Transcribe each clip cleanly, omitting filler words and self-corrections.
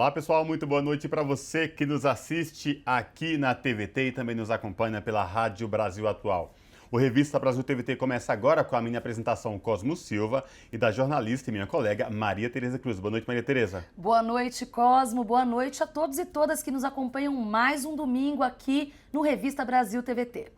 Olá pessoal, muito boa noite para você que nos assiste aqui na TVT e também nos acompanha pela Rádio Brasil Atual. O Revista Brasil TVT começa agora com a minha apresentação Cosmo Silva e da jornalista e minha colega Maria Tereza Cruz. Boa noite, Maria Tereza. Boa noite, Cosmo. Boa noite a todos e todas que nos acompanham mais um domingo aqui no Revista Brasil TVT.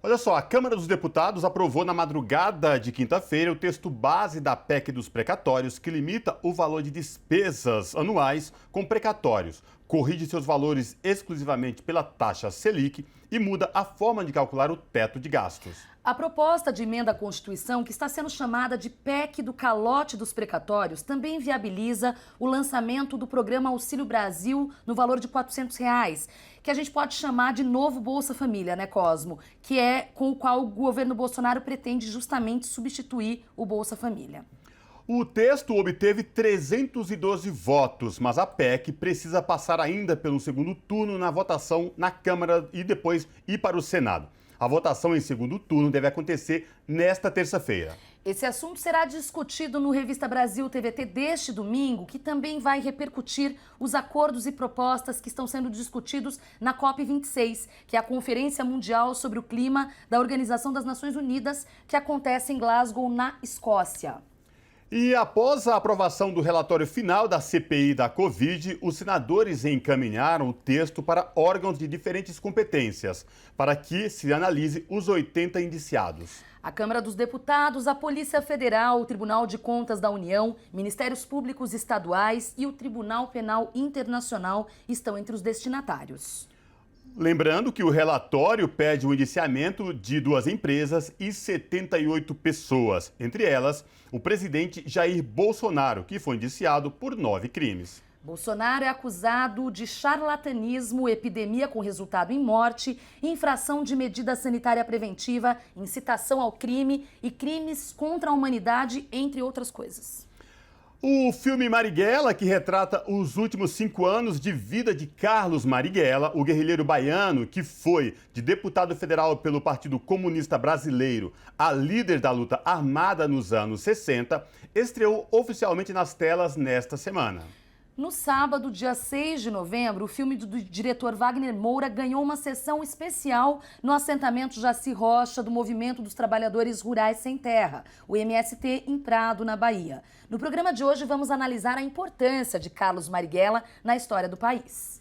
Olha só, a Câmara dos Deputados aprovou na madrugada de quinta-feira o texto base da PEC dos precatórios que limita o valor de despesas anuais com precatórios, corrige seus valores exclusivamente pela taxa Selic e muda a forma de calcular o teto de gastos. A proposta de emenda à Constituição, que está sendo chamada de PEC do calote dos precatórios, também viabiliza o lançamento do programa Auxílio Brasil no valor de R$ 400, que a gente pode chamar de novo Bolsa Família, né, Cosmo? Que é com o qual o governo Bolsonaro pretende justamente substituir o Bolsa Família. O texto obteve 312 votos, mas a PEC precisa passar ainda pelo segundo turno na votação na Câmara e depois ir para o Senado. A votação em segundo turno deve acontecer nesta terça-feira. Esse assunto será discutido no Revista Brasil TVT deste domingo, que também vai repercutir os acordos e propostas que estão sendo discutidos na COP26, que é a Conferência Mundial sobre o Clima da Organização das Nações Unidas, que acontece em Glasgow, na Escócia. E após a aprovação do relatório final da CPI da Covid, os senadores encaminharam o texto para órgãos de diferentes competências, para que se analise os 80 indiciados. A Câmara dos Deputados, a Polícia Federal, o Tribunal de Contas da União, Ministérios Públicos Estaduais e o Tribunal Penal Internacional estão entre os destinatários. Lembrando que o relatório pede o indiciamento de 2 empresas e 78 pessoas, entre elas o presidente Jair Bolsonaro, que foi indiciado por 9 crimes. Bolsonaro é acusado de charlatanismo, epidemia com resultado em morte, infração de medida sanitária preventiva, incitação ao crime e crimes contra a humanidade, entre outras coisas. O filme Marighella, que retrata os últimos 5 anos de vida de Carlos Marighella, o guerrilheiro baiano que foi de deputado federal pelo Partido Comunista Brasileiro a líder da luta armada nos anos 60, estreou oficialmente nas telas nesta semana. No sábado, dia 6 de novembro, o filme do diretor Wagner Moura ganhou uma sessão especial no assentamento Jaci Rocha do Movimento dos Trabalhadores Rurais Sem Terra, o MST, em Prado, na Bahia. No programa de hoje, vamos analisar a importância de Carlos Marighella na história do país.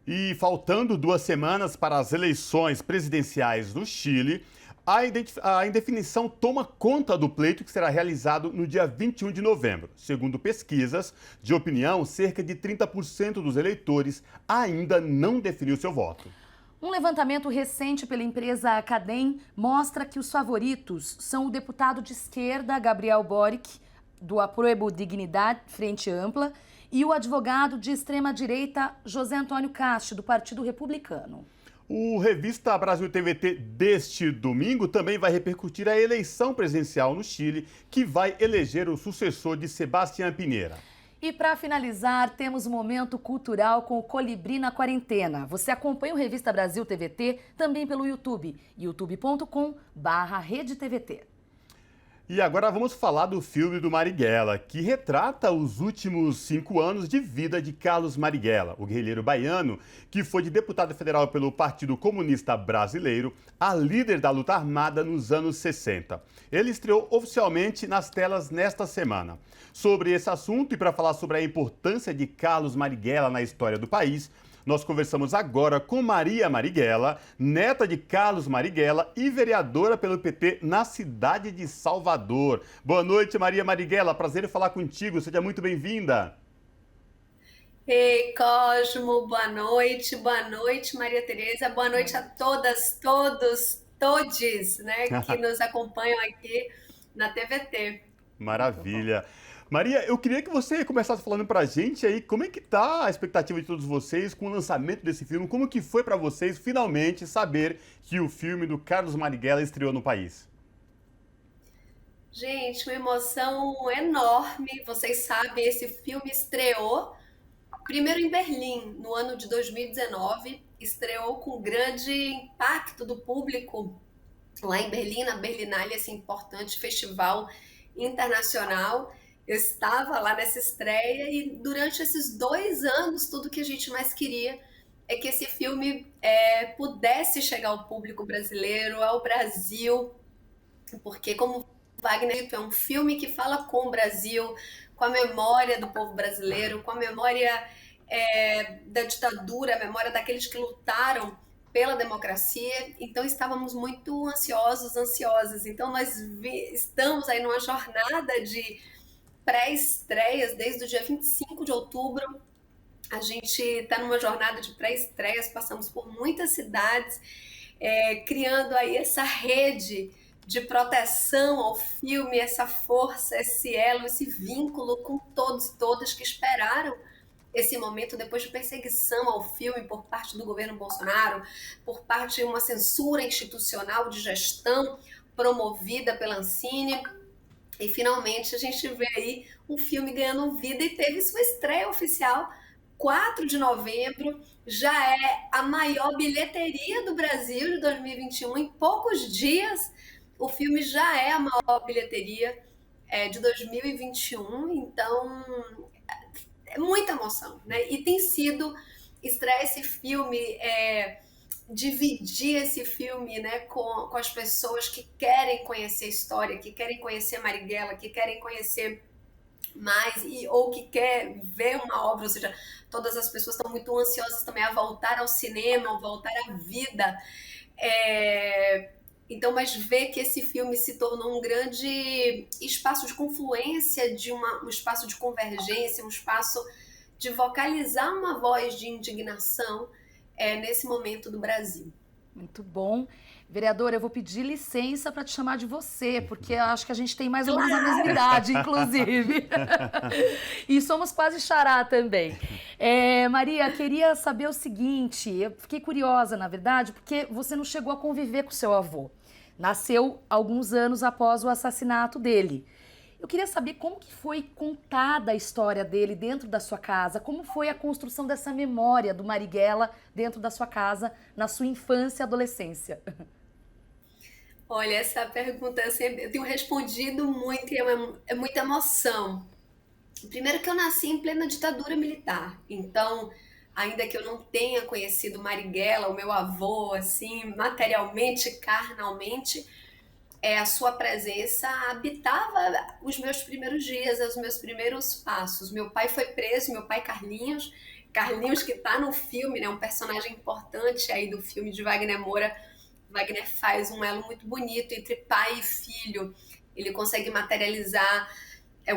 E faltando 2 semanas para as eleições presidenciais no Chile, a indefinição toma conta do pleito que será realizado no dia 21 de novembro. Segundo pesquisas de opinião, cerca de 30% dos eleitores ainda não definiu seu voto. Um levantamento recente pela empresa Academ mostra que os favoritos são o deputado de esquerda, Gabriel Boric, do Apruebo Dignidade, Frente Ampla, e o advogado de extrema-direita, José Antônio Cast, do Partido Republicano. O Revista Brasil TVT deste domingo também vai repercutir a eleição presidencial no Chile, que vai eleger o sucessor de Sebastián Piñera. E para finalizar, temos um momento cultural com o Colibri na Quarentena. Você acompanha o Revista Brasil TVT também pelo YouTube, youtube.com/RedeTVT. E agora vamos falar do filme do Marighella, que retrata os últimos 5 anos de vida de Carlos Marighella, o guerrilheiro baiano que foi de deputado federal pelo Partido Comunista Brasileiro a líder da luta armada nos anos 60. Ele estreou oficialmente nas telas nesta semana. Sobre esse assunto e para falar sobre a importância de Carlos Marighella na história do país, nós conversamos agora com Maria Marighella, neta de Carlos Marighella e vereadora pelo PT na cidade de Salvador. Boa noite, Maria Marighella. Prazer em falar contigo. Seja muito bem-vinda. Ei, Cosmo, boa noite, Maria Tereza, boa noite a todas, todos, todes, né, que nos acompanham aqui na TVT. Maravilha. Maria, eu queria que você começasse falando pra gente aí como é que tá a expectativa de todos vocês com o lançamento desse filme, como que foi pra vocês finalmente saber que o filme do Carlos Marighella estreou no país? Gente, uma emoção enorme, vocês sabem, esse filme estreou primeiro em Berlim, no ano de 2019, estreou com grande impacto do público lá em Berlim, na Berlinale, esse importante festival internacional. Eu estava lá nessa estreia e durante esses 2 anos, tudo que a gente mais queria é que esse filme pudesse chegar ao público brasileiro, ao Brasil, porque como Wagner disse, é um filme que fala com o Brasil, com a memória do povo brasileiro, com a memória da ditadura, a memória daqueles que lutaram pela democracia. Então estávamos muito ansiosos, ansiosas. Então estamos aí numa jornada de pré-estreias desde o dia 25 de outubro. A gente está numa jornada de pré-estreias, passamos por muitas cidades, criando aí essa rede de proteção ao filme, essa força, esse elo, esse vínculo com todos e todas que esperaram esse momento depois de perseguição ao filme por parte do governo Bolsonaro, por parte de uma censura institucional de gestão promovida pela Ancine. E finalmente a gente vê aí um filme ganhando vida e teve sua estreia oficial 4 de novembro, já é a maior bilheteria do Brasil de 2021. Em poucos dias, o filme já é a maior bilheteria de 2021. Então, é muita emoção, né? E tem sido estrear esse filme, dividir esse filme, né, com as pessoas que querem conhecer a história, que querem conhecer Marighella, que querem conhecer mais, ou que quer ver uma obra, ou seja, todas as pessoas estão muito ansiosas também a voltar ao cinema, a voltar à vida. Então, mas ver que esse filme se tornou um grande espaço de confluência, um espaço de convergência, um espaço de vocalizar uma voz de indignação nesse momento do Brasil. Muito bom. Vereadora, eu vou pedir licença para te chamar de você, porque eu acho que a gente tem mais ou menos a mesma idade, inclusive. E somos quase xará também. Maria, queria saber o seguinte, eu fiquei curiosa, na verdade, porque você não chegou a conviver com seu avô. Nasceu alguns anos após o assassinato dele. Eu queria saber como que foi contada a história dele dentro da sua casa, como foi a construção dessa memória do Marighella dentro da sua casa, na sua infância e adolescência. Olha, essa pergunta eu tenho respondido muito e é muita emoção. Primeiro que eu nasci em plena ditadura militar, então, ainda que eu não tenha conhecido Marighella, o meu avô, assim, materialmente, carnalmente, a sua presença habitava os meus primeiros dias, os meus primeiros passos. Meu pai foi preso, meu pai Carlinhos que está no filme, né, um personagem importante aí do filme de Wagner Moura. Wagner faz um elo muito bonito entre pai e filho. Ele consegue materializar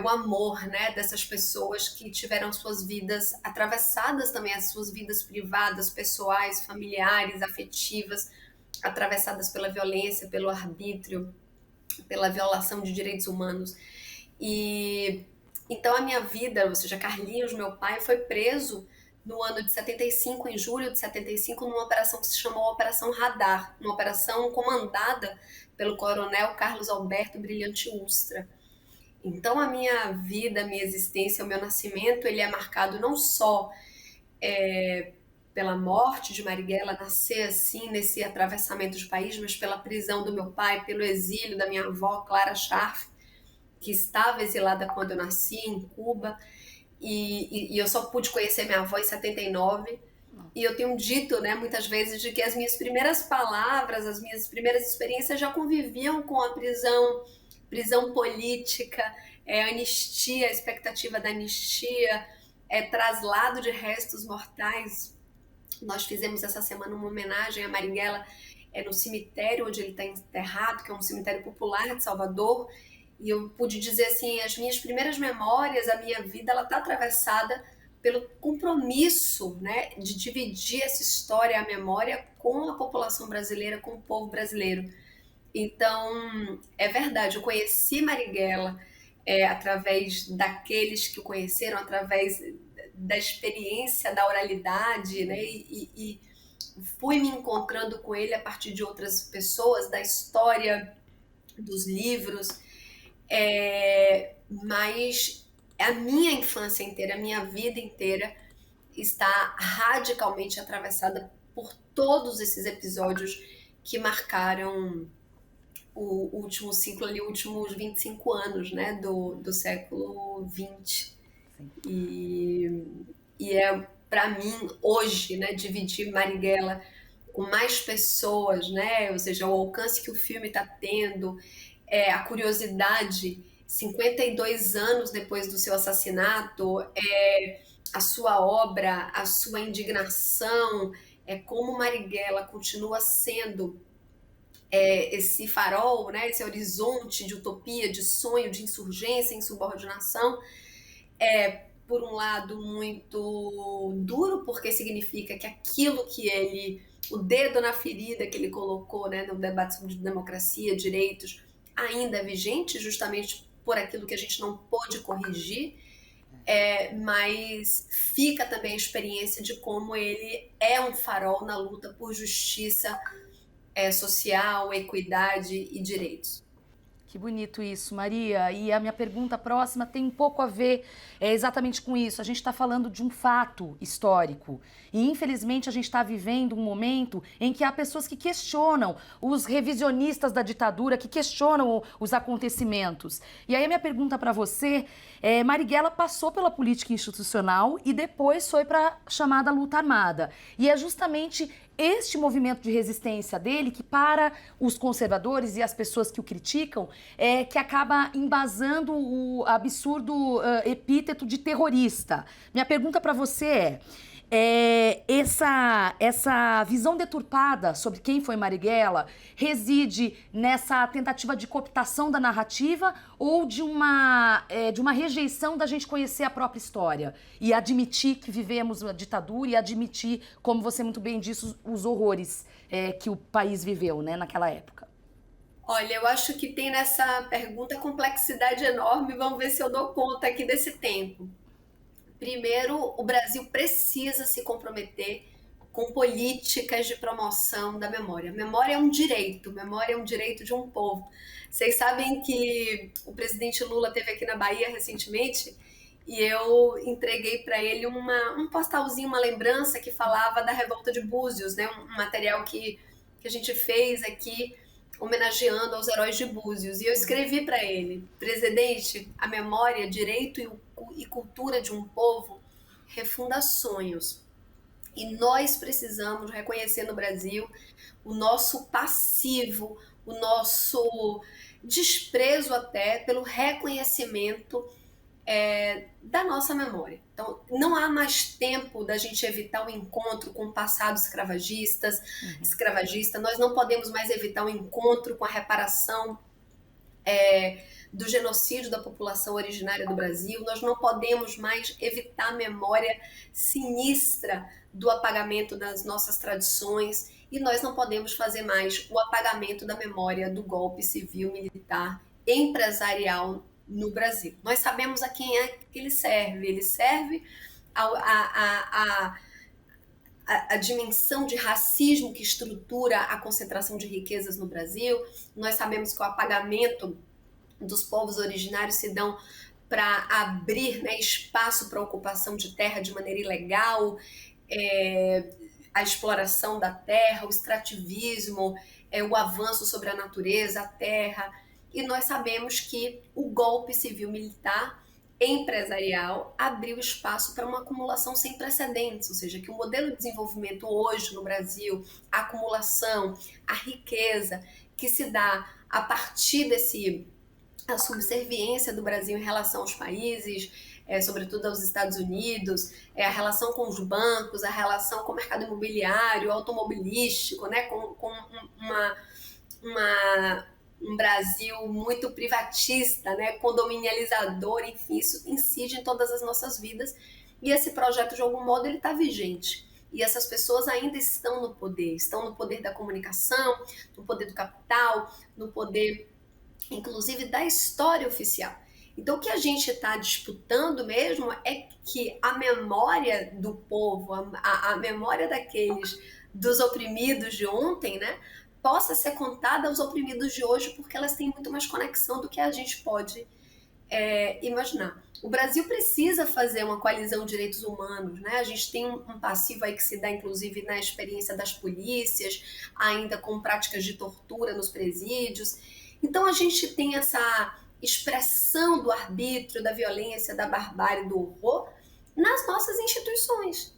o amor, né, dessas pessoas que tiveram suas vidas atravessadas também, as suas vidas privadas, pessoais, familiares, afetivas, atravessadas pela violência, pelo arbítrio, pela violação de direitos humanos. E então a minha vida, ou seja, Carlinhos, meu pai, foi preso no ano de 75, em julho de 75, numa operação que se chamou Operação Radar, uma operação comandada pelo coronel Carlos Alberto Brilhante Ustra. Então a minha vida, a minha existência, o meu nascimento, ele é marcado não só pela morte de Marighella, nascer assim, nesse atravessamento de país, mas pela prisão do meu pai, pelo exílio da minha avó, Clara Scharf, que estava exilada quando eu nasci, em Cuba, e eu só pude conhecer minha avó em 79, e eu tenho dito, né, muitas vezes, de que as minhas primeiras palavras, as minhas primeiras experiências já conviviam com a prisão política, anistia, a expectativa da anistia, traslado de restos mortais. Nós fizemos essa semana uma homenagem a Marighella no cemitério onde ele está enterrado, que é um cemitério popular de Salvador, e eu pude dizer assim, as minhas primeiras memórias, a minha vida, ela está atravessada pelo compromisso, né, de dividir essa história, a memória com a população brasileira, com o povo brasileiro. Então, é verdade, eu conheci Marighella através daqueles que o conheceram, através da experiência da oralidade, né? E fui me encontrando com ele a partir de outras pessoas, da história, dos livros, mas a minha infância inteira, a minha vida inteira está radicalmente atravessada por todos esses episódios que marcaram o último ciclo ali, os últimos 25 anos, né, do século XX. E, e é, para mim, hoje, né, dividir Marighella com mais pessoas, né, ou seja, o alcance que o filme está tendo, a curiosidade, 52 anos depois do seu assassinato, a sua obra, a sua indignação, como Marighella continua sendo esse farol, né, esse horizonte de utopia, de sonho, de insurgência, insubordinação, por um lado, muito duro, porque significa que aquilo que ele, o dedo na ferida que ele colocou, né, no debate sobre democracia, direitos, ainda é vigente, justamente por aquilo que a gente não pôde corrigir, mas fica também a experiência de como ele é um farol na luta por justiça social, equidade e direitos. Que bonito isso, Maria. E a minha pergunta próxima tem um pouco a ver exatamente com isso. A gente está falando de um fato histórico. E, infelizmente, a gente está vivendo um momento em que há pessoas que questionam, os revisionistas da ditadura, que questionam os acontecimentos. E aí a minha pergunta para você Marighella passou pela política institucional e depois foi para a chamada luta armada. E é justamente este movimento de resistência dele que, para os conservadores e as pessoas que o criticam, que acaba embasando o absurdo epíteto de terrorista. Minha pergunta para você essa visão deturpada sobre quem foi Marighella reside nessa tentativa de cooptação da narrativa ou de uma rejeição da gente conhecer a própria história e admitir que vivemos uma ditadura e admitir, como você muito bem disse, os horrores que o país viveu, né, naquela época? Olha, eu acho que tem nessa pergunta complexidade enorme. Vamos ver se eu dou conta aqui desse tempo. Primeiro, o Brasil precisa se comprometer com políticas de promoção da memória. Memória é um direito de um povo. Vocês sabem que o presidente Lula esteve aqui na Bahia recentemente e eu entreguei para ele um postalzinho, uma lembrança que falava da revolta de Búzios, né? Um material que a gente fez aqui homenageando aos heróis de Búzios. E eu escrevi para ele: presidente, a memória, direito e cultura de um povo refunda sonhos. E nós precisamos reconhecer no Brasil o nosso passivo, o nosso desprezo até pelo reconhecimento da nossa memória. Então, não há mais tempo da gente evitar o encontro com o passado escravagista, nós não podemos mais evitar o encontro com a reparação do genocídio da população originária do Brasil, nós não podemos mais evitar a memória sinistra do apagamento das nossas tradições e nós não podemos fazer mais o apagamento da memória do golpe civil, militar, empresarial no Brasil. Nós sabemos a quem é que ele serve a dimensão de racismo que estrutura a concentração de riquezas no Brasil. Nós sabemos que o apagamento dos povos originários se dão para abrir, né, espaço para a ocupação de terra de maneira ilegal, a exploração da terra, o extrativismo, o avanço sobre a natureza, a terra. E nós sabemos que o golpe civil-militar empresarial abriu espaço para uma acumulação sem precedentes, ou seja, que o modelo de desenvolvimento hoje no Brasil, a acumulação, a riqueza que se dá a partir a subserviência do Brasil em relação aos países, sobretudo aos Estados Unidos, a relação com os bancos, a relação com o mercado imobiliário, automobilístico, né, com um Brasil muito privatista, né, condominializador, enfim, isso incide em todas as nossas vidas e esse projeto, de algum modo, ele está vigente. E essas pessoas ainda estão no poder da comunicação, no poder do capital, no poder, inclusive, da história oficial. Então, o que a gente está disputando mesmo é que a memória do povo, a memória dos oprimidos de ontem, né, possa ser contada aos oprimidos de hoje, porque elas têm muito mais conexão do que a gente pode imaginar. O Brasil precisa fazer uma coalizão de direitos humanos, né? A gente tem um passivo aí que se dá, inclusive, na experiência das polícias, ainda com práticas de tortura nos presídios. Então, a gente tem essa expressão do arbítrio, da violência, da barbárie, do horror nas nossas instituições.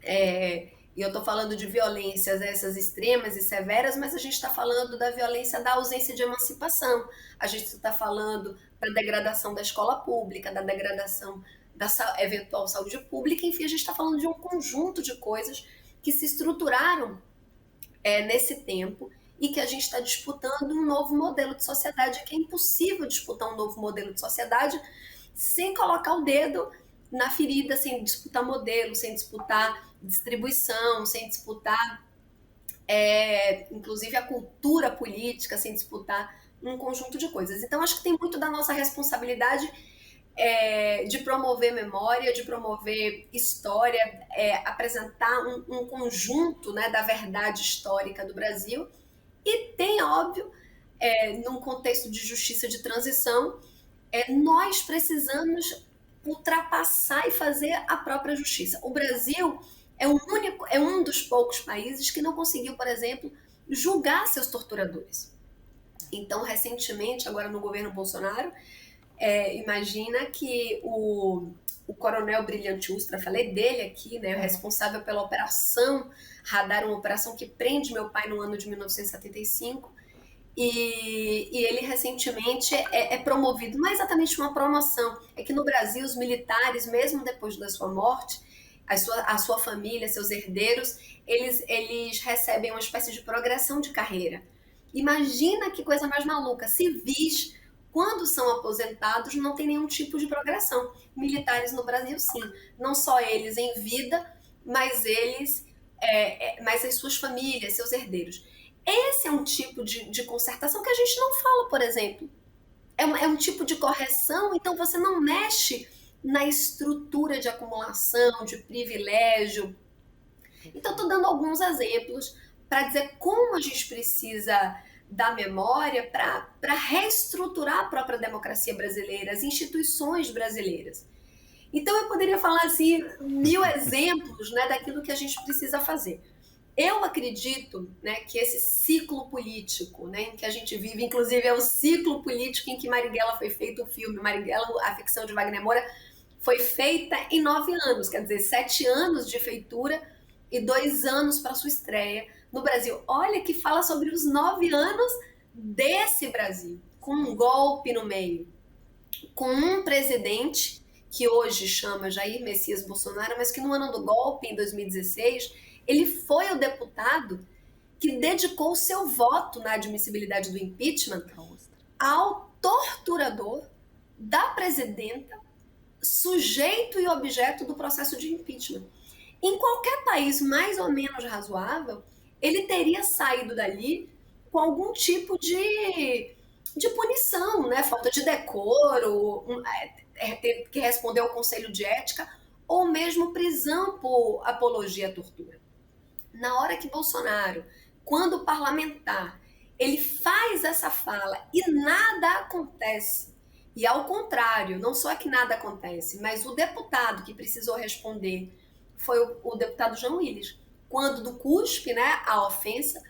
E eu estou falando de violências essas extremas e severas, mas a gente está falando da violência da ausência de emancipação, a gente está falando da degradação da escola pública, da degradação da eventual saúde pública, enfim, a gente está falando de um conjunto de coisas que se estruturaram nesse tempo e que a gente está disputando um novo modelo de sociedade, que é impossível disputar um novo modelo de sociedade sem colocar o dedo na ferida, sem disputar modelo, sem disputar distribuição, sem disputar, inclusive, a cultura política, sem disputar um conjunto de coisas. Então, acho que tem muito da nossa responsabilidade de promover memória, de promover história, apresentar um conjunto, né, da verdade histórica do Brasil. E tem, óbvio, num contexto de justiça de transição, nós precisamos ultrapassar e fazer a própria justiça. O Brasil é um dos poucos países que não conseguiu, por exemplo, julgar seus torturadores. Então, recentemente, agora no governo Bolsonaro, imagina que o coronel Brilhante Ustra, falei dele aqui, né, responsável pela operação Radar, uma operação que prende meu pai no ano de 1975, e ele recentemente é promovido, não é exatamente uma promoção, é que no Brasil os militares, mesmo depois da sua morte, a sua família, seus herdeiros, eles recebem uma espécie de progressão de carreira. Imagina que coisa mais maluca, civis, quando são aposentados, não tem nenhum tipo de progressão. Militares no Brasil, sim, não só eles em vida, mas mas as suas famílias, seus herdeiros. Esse é um tipo de concertação que a gente não fala, por exemplo. É um tipo de correção, então você não mexe na estrutura de acumulação, de privilégio. Então, estou dando alguns exemplos para dizer como a gente precisa da memória para reestruturar a própria democracia brasileira, as instituições brasileiras. Então, eu poderia falar assim, 1000 exemplos, né, daquilo que a gente precisa fazer. Eu acredito, né, que esse ciclo político, né, em que a gente vive, inclusive é o ciclo político em que Marighella foi feito o filme. Marighella, a ficção de Wagner Moura, foi feita em 9 anos, quer dizer, 7 anos de feitura e 2 anos para sua estreia no Brasil. Olha que fala sobre os 9 anos desse Brasil, com um golpe no meio, com um presidente que hoje chama Jair Messias Bolsonaro, mas que no ano do golpe, em 2016, ele foi o deputado que dedicou o seu voto na admissibilidade do impeachment ao torturador da presidenta, sujeito e objeto do processo de impeachment. Em qualquer país mais ou menos razoável, ele teria saído dali com algum tipo de punição, né? Falta de decoro, ter que responder ao Conselho de Ética, ou mesmo prisão por apologia à tortura. Na hora que Bolsonaro, quando parlamentar, ele faz essa fala e nada acontece, e ao contrário, não só é que nada acontece, mas o deputado que precisou responder foi o deputado Jean Willis. Quando do cuspe, né, a ofensa,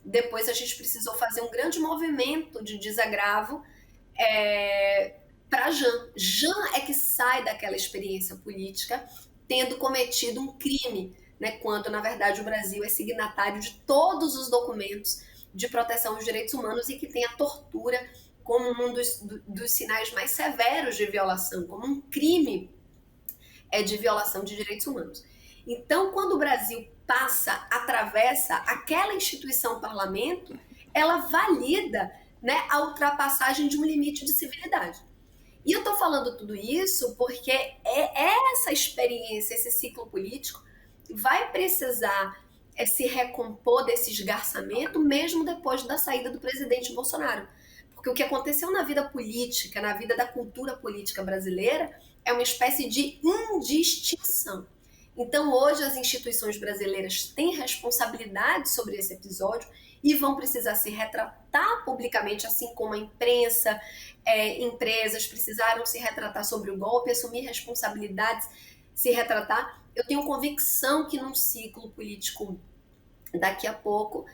depois a gente precisou fazer um grande movimento de desagravo para Jean. Jean é que sai daquela experiência política tendo cometido um crime, né, quando, na verdade, o Brasil é signatário de todos os documentos de proteção dos direitos humanos e que tem a tortura como um dos sinais mais severos de violação, como um crime de violação de direitos humanos. Então, quando o Brasil atravessa aquela instituição parlamento, ela valida, né, a ultrapassagem de um limite de civilidade. E eu estou falando tudo isso porque essa experiência, esse ciclo político, vai precisar se recompor desse esgarçamento mesmo depois da saída do presidente Bolsonaro. Porque o que aconteceu na vida política, na vida da cultura política brasileira, é uma espécie de indistinção. Então, hoje, as instituições brasileiras têm responsabilidade sobre esse episódio e vão precisar se retratar publicamente, assim como a imprensa, empresas precisaram se retratar sobre o golpe, assumir responsabilidades, se retratar. Eu tenho convicção que num ciclo político daqui a pouco,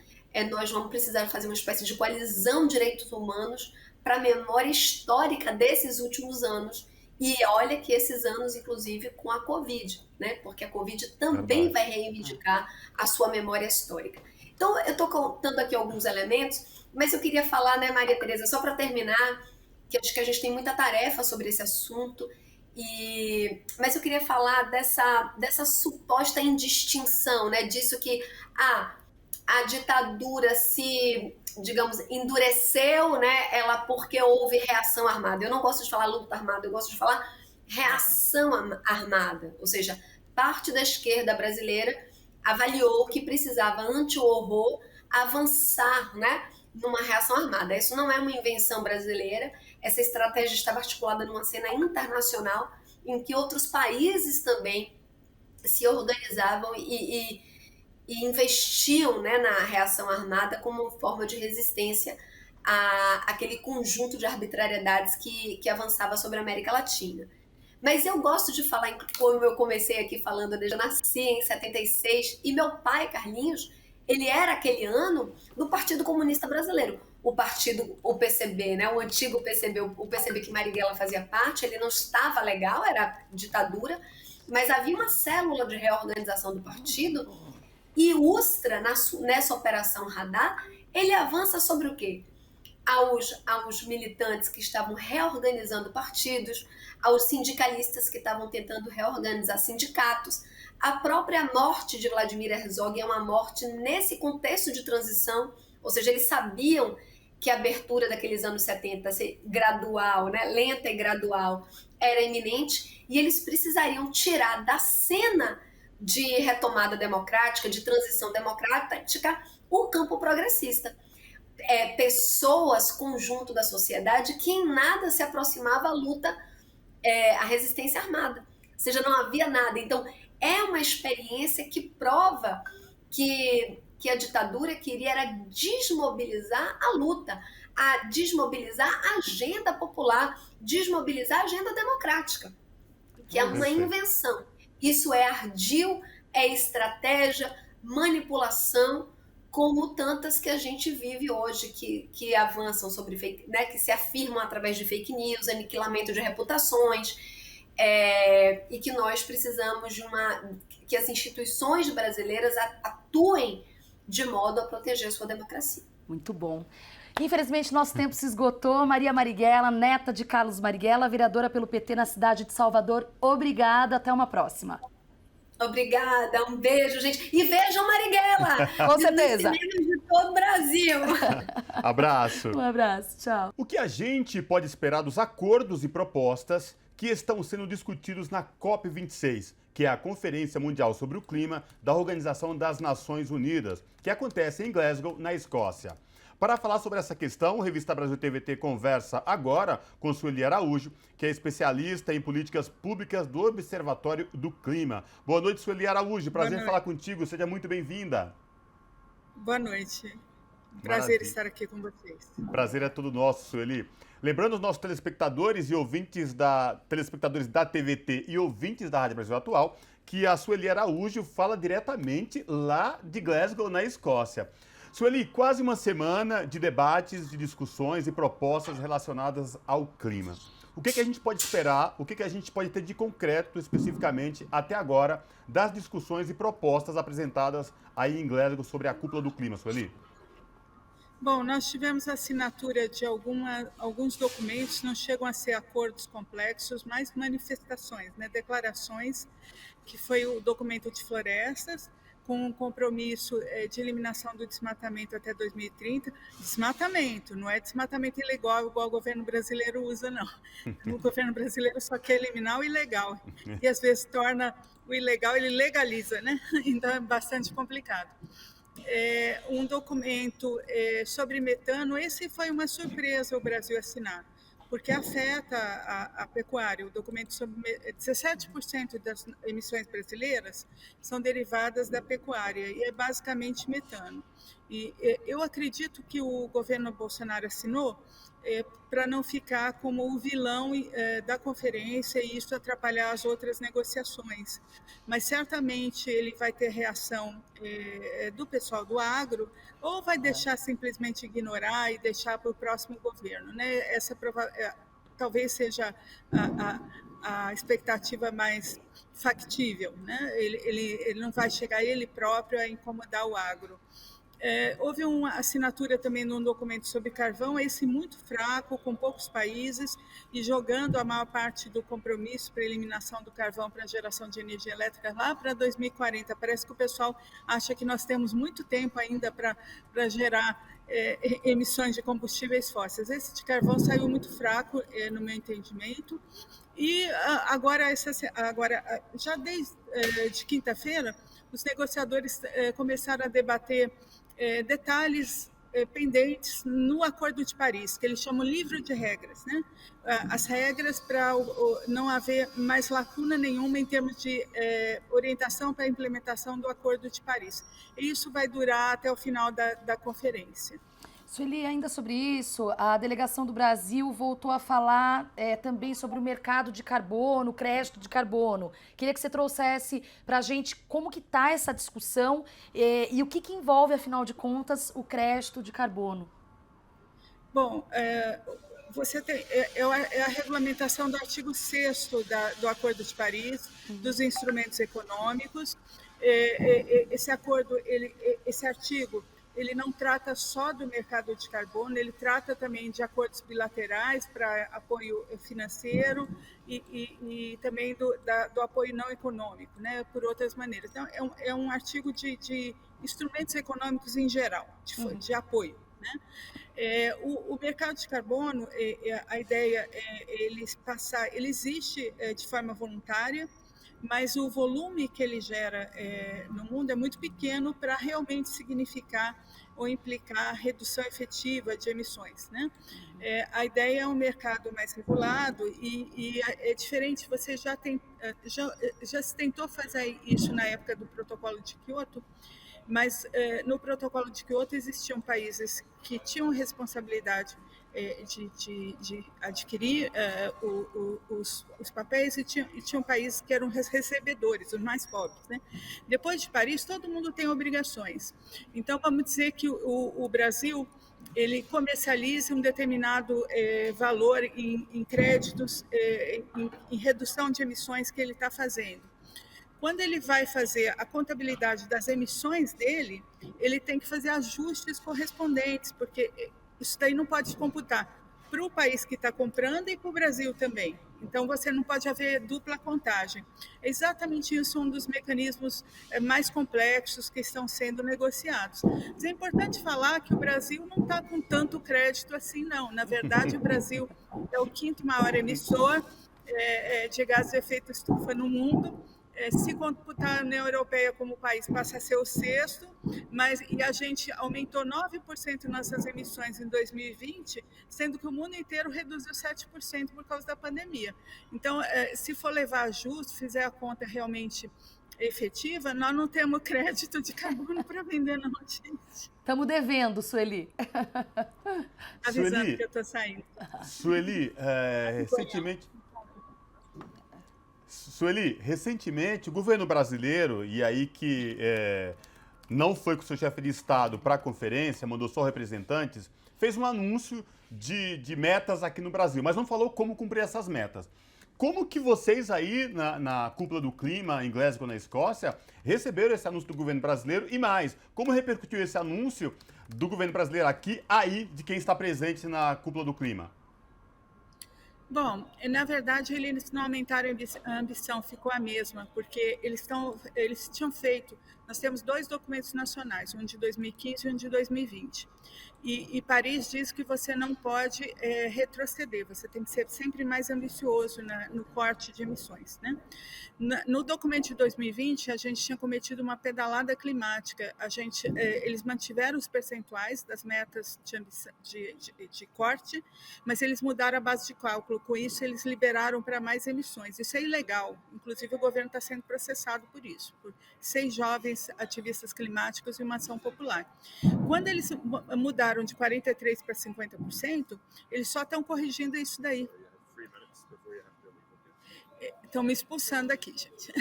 nós vamos precisar fazer uma espécie de coalizão de direitos humanos para a memória histórica desses últimos anos. E olha que esses anos, inclusive, com a Covid, né? Porque a Covid também vai reivindicar a sua memória histórica. Então, eu estou contando aqui alguns elementos, mas eu queria falar, né, Maria Tereza, só para terminar, que acho que a gente tem muita tarefa sobre esse assunto, mas eu queria falar dessa suposta indistinção, né? Disso que a ditadura se, digamos, endureceu, né? Ela porque houve reação armada. Eu não gosto de falar luta armada, eu gosto de falar reação armada. Ou seja, parte da esquerda brasileira avaliou que precisava, ante o horror, avançar, né, numa reação armada. Isso não é uma invenção brasileira. Essa estratégia estava articulada numa cena internacional em que outros países também se organizavam e investiam, né, na reação armada como forma de resistência àquele conjunto de arbitrariedades que avançava sobre a América Latina. Mas eu gosto de falar, como eu comecei aqui falando, eu já nasci em 76, e meu pai, Carlinhos, ele era aquele ano do Partido Comunista Brasileiro. O PCB, né, o antigo PCB, o PCB que Marighella fazia parte, ele não estava legal, era ditadura, mas havia uma célula de reorganização do partido, e Ustra, nessa operação Radar, ele avança sobre o quê? Aos militantes que estavam reorganizando partidos, aos sindicalistas que estavam tentando reorganizar sindicatos. A própria morte de Vladimir Herzog é uma morte nesse contexto de transição, ou seja, eles sabiam que a abertura daqueles anos 70, ser gradual, né, lenta e gradual, era iminente, e eles precisariam tirar da cena de retomada democrática, de transição democrática, o campo progressista. Pessoas, conjunto da sociedade, que em nada se aproximava à luta, à resistência armada. Ou seja, não havia nada. Então, é uma experiência que prova que a ditadura queria era desmobilizar a luta, desmobilizar a agenda popular, desmobilizar a agenda democrática, que é uma invenção. Isso é ardil, é estratégia, manipulação, como tantas que a gente vive hoje, que avançam sobre fake, né, que se afirmam através de fake news, aniquilamento de reputações, e que nós precisamos que as instituições brasileiras atuem de modo a proteger a sua democracia. Muito bom. Infelizmente, nosso tempo se esgotou. Maria Marighella, neta de Carlos Marighella, vereadora pelo PT na cidade de Salvador. Obrigada, até uma próxima. Obrigada, um beijo, gente. E vejam Marighella! Com certeza. De todo o Brasil. Abraço. Um abraço, tchau. O que a gente pode esperar dos acordos e propostas que estão sendo discutidos na COP26, que é a Conferência Mundial sobre o Clima da Organização das Nações Unidas, que acontece em Glasgow, na Escócia. Para falar sobre essa questão, o Revista Brasil TVT conversa agora com Sueli Araújo, que é especialista em políticas públicas do Observatório do Clima. Boa noite, Sueli Araújo. Prazer falar contigo. Seja muito bem-vinda. Boa noite. Prazer estar aqui com vocês. Prazer é todo nosso, Sueli. Lembrando os nossos telespectadores e ouvintes telespectadores da TVT e ouvintes da Rádio Brasil Atual, que a Sueli Araújo fala diretamente lá de Glasgow, na Escócia. Sueli, quase uma semana de debates, de discussões e propostas relacionadas ao clima. O que a gente pode esperar, o que a gente pode ter de concreto, especificamente, até agora, das discussões e propostas apresentadas aí em Glasgow sobre a cúpula do clima, Sueli? Bom, nós tivemos a assinatura de alguns documentos, não chegam a ser acordos complexos, mas manifestações, né, declarações, que foi o documento de florestas, com um compromisso de eliminação do desmatamento até 2030. Desmatamento, não é desmatamento ilegal igual o governo brasileiro usa, não. O governo brasileiro só quer eliminar o ilegal. E às vezes torna o ilegal, ele legaliza, né? Então é bastante complicado. Um documento sobre metano, esse foi uma surpresa o Brasil assinar. porque afeta a pecuária. O documento sobre 17% das emissões brasileiras são derivadas da pecuária e é basicamente metano. E eu acredito que o governo Bolsonaro assinou para não ficar como o vilão da conferência e isso atrapalhar as outras negociações. Mas certamente ele vai ter reação do pessoal do agro ou vai deixar simplesmente ignorar e deixar para o próximo governo, né? Talvez seja a expectativa mais factível, né? Ele não vai chegar ele próprio a incomodar o agro. Houve uma assinatura também num documento sobre carvão, esse muito fraco, com poucos países, e jogando a maior parte do compromisso para a eliminação do carvão para a geração de energia elétrica lá para 2040. Parece que o pessoal acha que nós temos muito tempo ainda para gerar emissões de combustíveis fósseis. Esse de carvão saiu muito fraco, no meu entendimento. E agora já desde quinta-feira, os negociadores começaram a debater detalhes pendentes no Acordo de Paris, que eles chamam livro de regras, né? As regras para não haver mais lacuna nenhuma em termos de orientação para a implementação do Acordo de Paris. E isso vai durar até o final da conferência. Sueli, ainda sobre isso, a delegação do Brasil voltou a falar também sobre o mercado de carbono, crédito de carbono. Queria que você trouxesse para a gente como que está essa discussão e o que envolve, afinal de contas, o crédito de carbono. Bom, você tem a regulamentação do artigo 6º do Acordo de Paris, dos instrumentos econômicos. Esse artigo, ele não trata só do mercado de carbono, ele trata também de acordos bilaterais para apoio financeiro e também do apoio não econômico, né, por outras maneiras. Então, é um artigo de instrumentos econômicos em geral, de apoio, né? O mercado de carbono, a ideia é ele existe de forma voluntária, mas o volume que ele gera no mundo é muito pequeno para realmente significar ou implicar redução efetiva de emissões, né? A ideia é um mercado mais regulado e é diferente. Você já se tentou fazer isso na época do Protocolo de Kyoto, mas no Protocolo de Kyoto existiam países que tinham responsabilidade de adquirir os papéis e tinham países que eram recebedores, os mais pobres, né? Depois de Paris, todo mundo tem obrigações. Então, vamos dizer que o Brasil ele comercializa um determinado valor em créditos, em redução de emissões que ele está fazendo. Quando ele vai fazer a contabilidade das emissões dele, ele tem que fazer ajustes correspondentes, porque isso daí não pode se computar para o país que está comprando e para o Brasil também. Então, você não pode haver dupla contagem. É exatamente isso um dos mecanismos mais complexos que estão sendo negociados. Mas é importante falar que o Brasil não está com tanto crédito assim, não. Na verdade, o Brasil é o 5º maior emissor de gases de efeito estufa no mundo. Se computar a União Europeia como país, passa a ser o 6º, e a gente aumentou 9% nossas emissões em 2020, sendo que o mundo inteiro reduziu 7% por causa da pandemia. Então, se for levar a justo, fizer a conta realmente efetiva, nós não temos crédito de carbono para vender, não, gente. Estamos devendo, Sueli. Avisando que eu estou saindo. Recentemente, o governo brasileiro, e aí que não foi com o seu chefe de Estado para a conferência, mandou só representantes, fez um anúncio de metas aqui no Brasil, mas não falou como cumprir essas metas. Como que vocês aí, na cúpula do clima em Glasgow, na Escócia, receberam esse anúncio do governo brasileiro? E mais, como repercutiu esse anúncio do governo brasileiro aqui, aí, de quem está presente na cúpula do clima? Bom, na verdade, eles não aumentaram a ambição, ficou a mesma, porque eles tinham feito nós temos 2 documentos nacionais, um de 2015 e um de 2020. E Paris diz que você não pode retroceder, você tem que ser sempre mais ambicioso no corte de emissões, né? No documento de 2020, a gente tinha cometido uma pedalada climática. Eles mantiveram os percentuais das metas de corte, mas eles mudaram a base de cálculo. Com isso, eles liberaram para mais emissões. Isso é ilegal. Inclusive, o governo está sendo processado por isso, por 6 jovens ativistas climáticos e uma ação popular. Quando eles mudaram de 43% para 50%, eles só estão corrigindo isso daí. Estão me expulsando aqui, gente.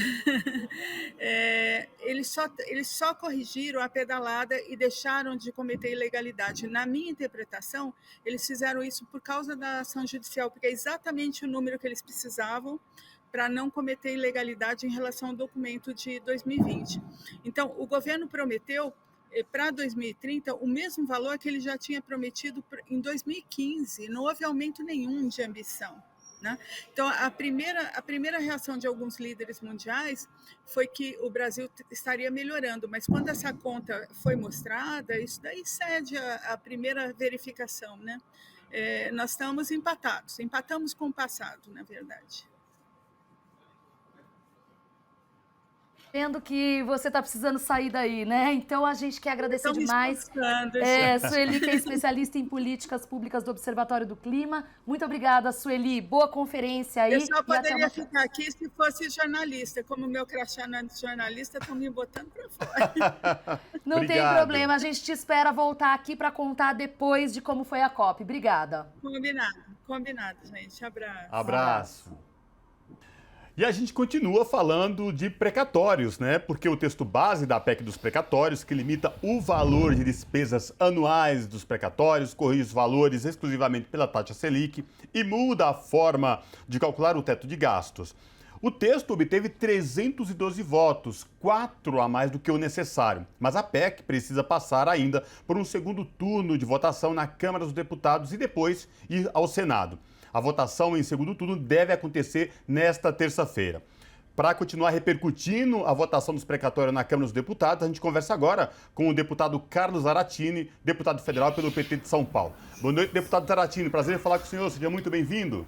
Eles só corrigiram a pedalada e deixaram de cometer ilegalidade. Na minha interpretação, eles fizeram isso por causa da ação judicial, porque é exatamente o número que eles precisavam para não cometer ilegalidade em relação ao documento de 2020. Então, o governo prometeu para 2030 o mesmo valor que ele já tinha prometido em 2015. Não houve aumento nenhum de ambição, né? Então, a primeira reação de alguns líderes mundiais foi que o Brasil estaria melhorando, mas quando essa conta foi mostrada, isso daí cede a primeira verificação, né? Nós estamos empatamos com o passado, na verdade. Vendo que você está precisando sair daí, né? Então a gente quer agradecer demais. Sueli, que é especialista em políticas públicas do Observatório do Clima. Muito obrigada, Sueli. Boa conferência aí. Eu só poderia ficar aqui se fosse jornalista. Como o meu crachá não é de jornalista, estão me botando para fora. Não tem problema. A gente te espera voltar aqui para contar depois de como foi a COP. Obrigada. Combinado, gente. Abraço. E a gente continua falando de precatórios, né? Porque o texto base da PEC dos precatórios, que limita o valor de despesas anuais dos precatórios, corrige os valores exclusivamente pela taxa Selic e muda a forma de calcular o teto de gastos. O texto obteve 312 votos, 4 a mais do que o necessário. Mas a PEC precisa passar ainda por um segundo turno de votação na Câmara dos Deputados e depois ir ao Senado. A votação em segundo turno deve acontecer nesta terça-feira. Para continuar repercutindo a votação dos precatórios na Câmara dos Deputados, a gente conversa agora com o deputado Carlos Zaratini, deputado federal pelo PT de São Paulo. Boa noite, deputado Zaratini. Prazer em falar com o senhor. Seja muito bem-vindo.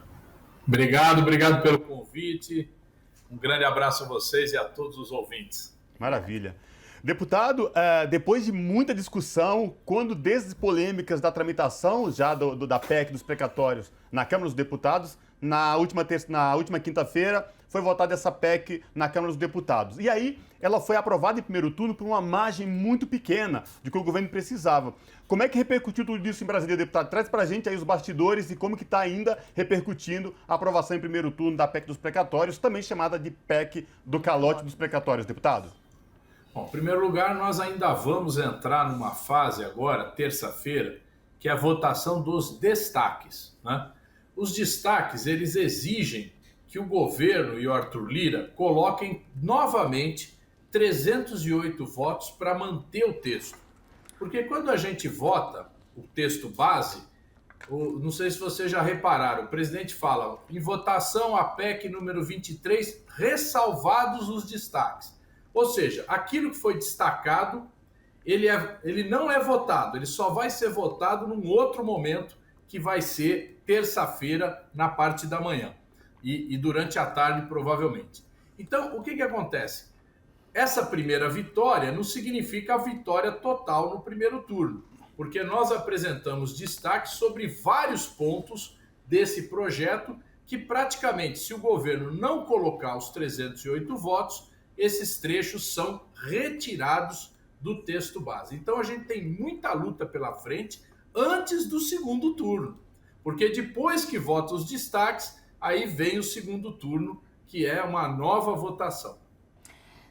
Obrigado pelo convite. Um grande abraço a vocês e a todos os ouvintes. Maravilha. Deputado, depois de muita discussão, quando desde polêmicas da tramitação já da PEC dos precatórios na Câmara dos Deputados, na última quinta-feira foi votada essa PEC na Câmara dos Deputados. E aí ela foi aprovada em primeiro turno por uma margem muito pequena de que o governo precisava. Como é que repercutiu tudo isso em Brasília, deputado? Traz pra gente aí os bastidores e como que está ainda repercutindo a aprovação em primeiro turno da PEC dos precatórios, também chamada de PEC do calote dos precatórios, deputado. Bom, em primeiro lugar, nós ainda vamos entrar numa fase agora, terça-feira, que é a votação dos destaques, né? Os destaques, eles exigem que o governo e o Arthur Lira coloquem novamente 308 votos para manter o texto. Porque quando a gente vota o texto base, não sei se vocês já repararam, o presidente fala em votação a PEC número 23, ressalvados os destaques. Ou seja, aquilo que foi destacado, ele não é votado, ele só vai ser votado num outro momento, que vai ser terça-feira, na parte da manhã, e durante a tarde, provavelmente. Então, o que acontece? Essa primeira vitória não significa a vitória total no primeiro turno, porque nós apresentamos destaques sobre vários pontos desse projeto, que praticamente, se o governo não colocar os 308 votos, esses trechos são retirados do texto base. Então a gente tem muita luta pela frente antes do segundo turno, porque depois que vota os destaques, aí vem o segundo turno, que é uma nova votação.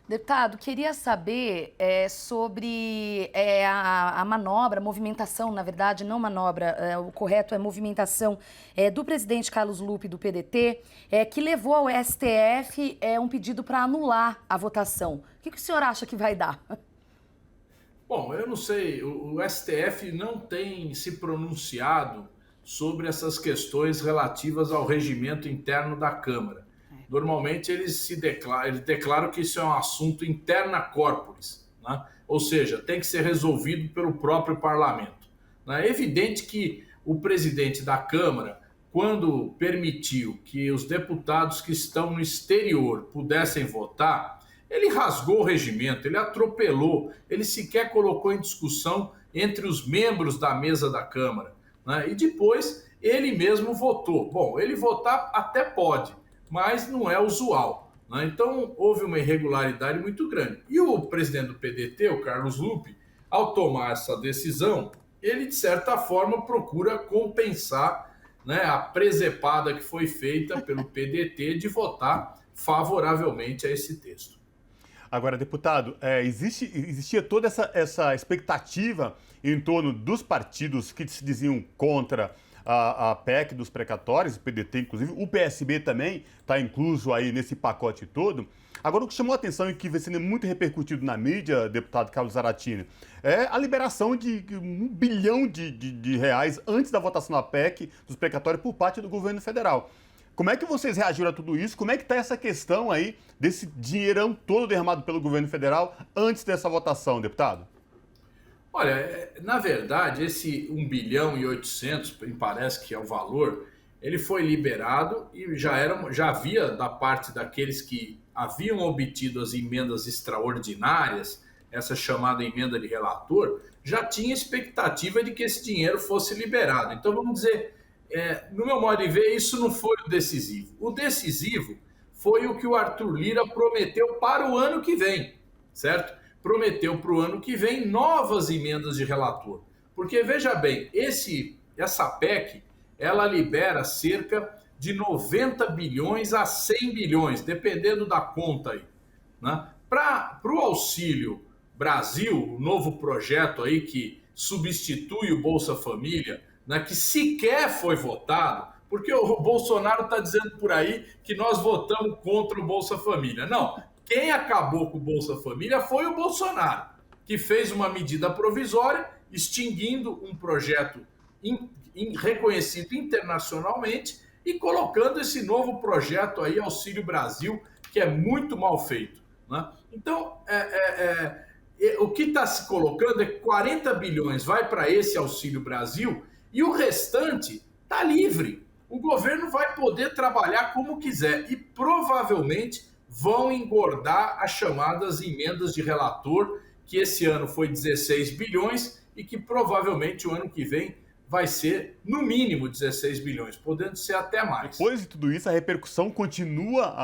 Deputado, queria saber sobre a manobra, a movimentação, na verdade, não manobra, o correto é movimentação do presidente Carlos Lupe, do PDT, que levou ao STF um pedido para anular a votação. O que o senhor acha que vai dar? Bom, eu não sei, o STF não tem se pronunciado sobre essas questões relativas ao regimento interno da Câmara. Normalmente eles declaram que isso é um assunto interna corporis, né? né? Ou seja, tem que ser resolvido pelo próprio parlamento. É evidente que o presidente da Câmara, quando permitiu que os deputados que estão no exterior pudessem votar, ele rasgou o regimento, ele atropelou, ele sequer colocou em discussão entre os membros da mesa da Câmara, né? E depois ele mesmo votou. Bom, ele votar até pode, mas não é usual, né? Então houve uma irregularidade muito grande. E o presidente do PDT, o Carlos Lupe, ao tomar essa decisão, ele de certa forma procura compensar, né, a presepada que foi feita pelo PDT de votar favoravelmente a esse texto. Agora, deputado, existia toda essa expectativa em torno dos partidos que se diziam contra a PEC dos precatórios, o PDT inclusive, o PSB também está incluso aí nesse pacote todo. Agora, o que chamou a atenção e que vem sendo muito repercutido na mídia, deputado Carlos Zaratini, é a liberação de R$1 bilhão de reais antes da votação da PEC dos precatórios por parte do governo federal. Como é que vocês reagiram a tudo isso? Como é que está essa questão aí desse dinheirão todo derramado pelo governo federal antes dessa votação, deputado? Olha, na verdade, esse 1 bilhão e 800, me parece que é o valor, ele foi liberado e já havia da parte daqueles que haviam obtido as emendas extraordinárias, essa chamada emenda de relator, já tinha expectativa de que esse dinheiro fosse liberado. Então, vamos dizer, no meu modo de ver, isso não foi o decisivo. O decisivo foi o que o Arthur Lira prometeu para o ano que vem, certo? Prometeu para o ano que vem novas emendas de relator. Porque, veja bem, essa PEC, ela libera cerca de 90 bilhões a 100 bilhões, dependendo da conta aí, né? Para o Auxílio Brasil, o novo projeto aí que substitui o Bolsa Família, né, que sequer foi votado, porque o Bolsonaro está dizendo por aí que nós votamos contra o Bolsa Família. Não, quem acabou com o Bolsa Família foi o Bolsonaro, que fez uma medida provisória, extinguindo um projeto reconhecido internacionalmente e colocando esse novo projeto aí, Auxílio Brasil, que é muito mal feito, né? Então, o que está se colocando é que 40 bilhões vai para esse Auxílio Brasil e o restante está livre. O governo vai poder trabalhar como quiser e provavelmente vão engordar as chamadas emendas de relator, que esse ano foi 16 bilhões e que provavelmente o ano que vem vai ser, no mínimo, 16 bilhões, podendo ser até mais. Depois de tudo isso, a repercussão continua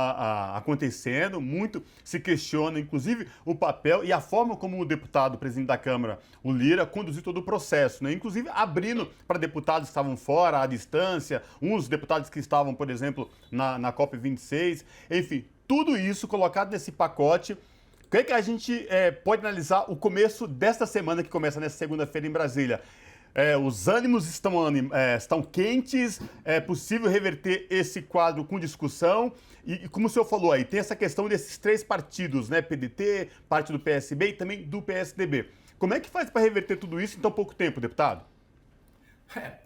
acontecendo, muito se questiona, inclusive, o papel e a forma como o deputado, presidente da Câmara, o Lira, conduziu todo o processo, né? Inclusive abrindo para deputados que estavam fora, à distância, uns deputados que estavam, por exemplo, na COP26, enfim, tudo isso colocado nesse pacote. O que é que a gente pode analisar o começo desta semana, que começa nessa segunda-feira em Brasília? Os ânimos estão quentes, é possível reverter esse quadro com discussão e como o senhor falou aí, tem essa questão desses três partidos, né? PDT, parte do PSB e também do PSDB. Como é que faz para reverter tudo isso em tão pouco tempo, deputado?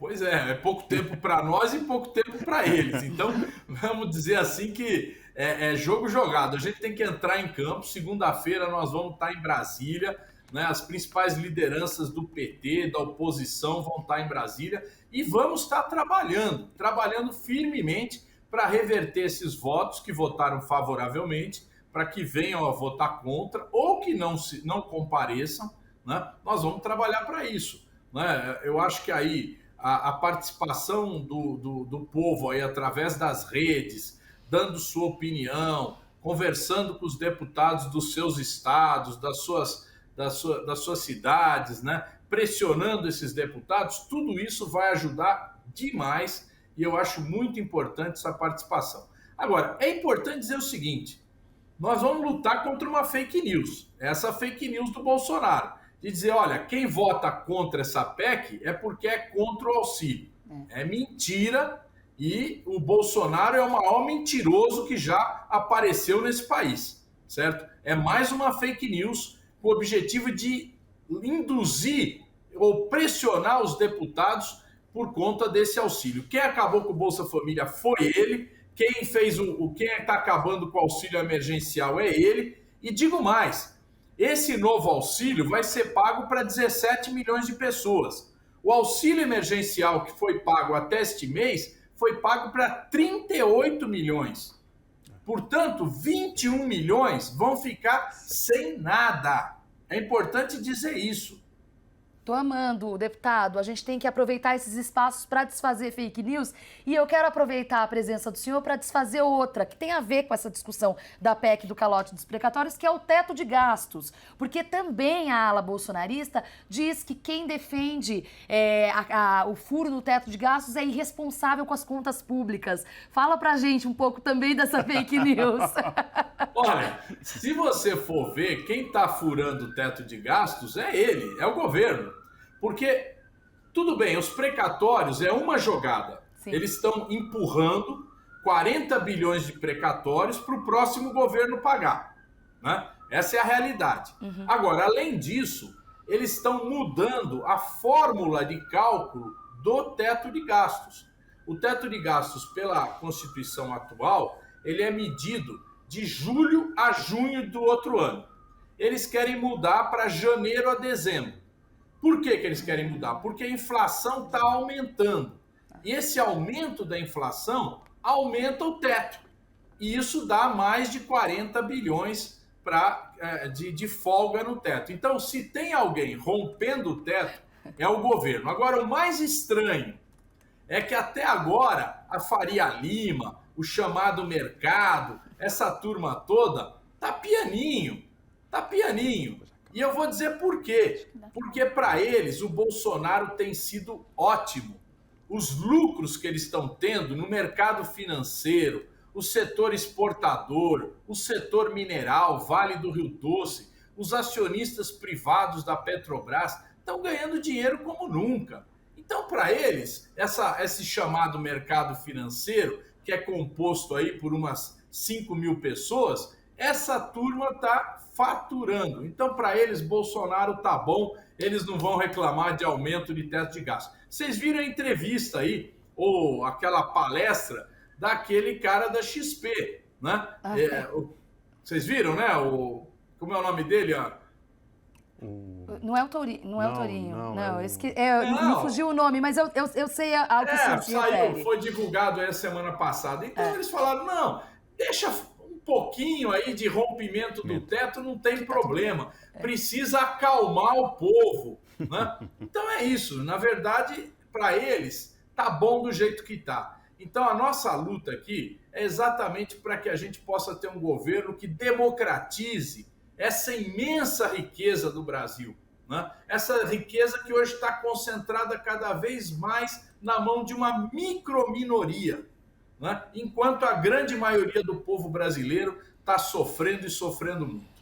Pois é pouco tempo para nós e pouco tempo para eles. Então, vamos dizer assim que é jogo jogado. A gente tem que entrar em campo. Segunda-feira nós vamos estar em Brasília, né? As principais lideranças do PT, da oposição, vão estar em Brasília e vamos estar trabalhando firmemente para reverter esses votos que votaram favoravelmente, para que venham a votar contra ou que não compareçam, né? Nós vamos trabalhar para isso, né? Eu acho que aí a participação do povo aí através das redes, dando sua opinião, conversando com os deputados dos seus estados, das suas cidades, né? Pressionando esses deputados, tudo isso vai ajudar demais e eu acho muito importante essa participação. Agora, é importante dizer o seguinte, nós vamos lutar contra uma fake news, essa fake news do Bolsonaro, de dizer, olha, quem vota contra essa PEC é porque é contra o auxílio. É mentira e o Bolsonaro é o maior mentiroso que já apareceu nesse país, certo? É mais uma fake news com o objetivo de induzir ou pressionar os deputados por conta desse auxílio. Quem acabou com o Bolsa Família foi ele, quem está acabando com o auxílio emergencial é ele, e digo mais, Esse novo auxílio vai ser pago para 17 milhões de pessoas. O auxílio emergencial que foi pago até este mês foi pago para 38 milhões. Portanto, 21 milhões vão ficar sem nada. É importante dizer isso. Tô amando, deputado. A gente tem que aproveitar esses espaços para desfazer fake news e eu quero aproveitar a presença do senhor para desfazer outra, que tem a ver com essa discussão da PEC do calote dos precatórios, que é o teto de gastos. Porque também a ala bolsonarista diz que quem defende o furo no teto de gastos é irresponsável com as contas públicas. Fala pra gente um pouco também dessa fake news. Olha, se você for ver, quem está furando o teto de gastos é ele, é o governo. Porque, tudo bem, os precatórios é uma jogada. Sim. Eles estão empurrando 40 bilhões de precatórios para o próximo governo pagar, né? Essa é a realidade. Uhum. Agora, além disso, eles estão mudando a fórmula de cálculo do teto de gastos. O teto de gastos, pela Constituição atual, ele é medido de julho a junho do outro ano. Eles querem mudar para janeiro a dezembro. Por que eles querem mudar? Porque a inflação está aumentando. E esse aumento da inflação aumenta o teto. E isso dá mais de 40 bilhões de folga no teto. Então, se tem alguém rompendo o teto, é o governo. Agora, o mais estranho é que até agora a Faria Lima, o chamado mercado, essa turma toda, tá pianinho. E eu vou dizer por quê. Porque para eles o Bolsonaro tem sido ótimo. Os lucros que eles estão tendo no mercado financeiro, o setor exportador, o setor mineral, Vale do Rio Doce, os acionistas privados da Petrobras estão ganhando dinheiro como nunca. Então, para eles, esse chamado mercado financeiro, que é composto aí por umas 5 mil pessoas, essa turma está faturando. Então, para eles, Bolsonaro tá bom, eles não vão reclamar de aumento de teto de gastos. Vocês viram a entrevista aí, ou aquela palestra daquele cara da XP, né? Vocês viram, né? Como é o nome dele? Não é o Tourinho, me fugiu o nome, mas eu sei ao que se refere. Foi divulgado aí semana passada. Então eles falaram, não, deixa um pouquinho aí de rompimento do teto, não tem problema. Precisa acalmar o povo, né? Então é isso. Na verdade, para eles, tá bom do jeito que tá. Então a nossa luta aqui é exatamente para que a gente possa ter um governo que democratize essa imensa riqueza do Brasil, né? Essa riqueza que hoje está concentrada cada vez mais na mão de uma microminoria, né? Enquanto a grande maioria do povo brasileiro está sofrendo e sofrendo muito.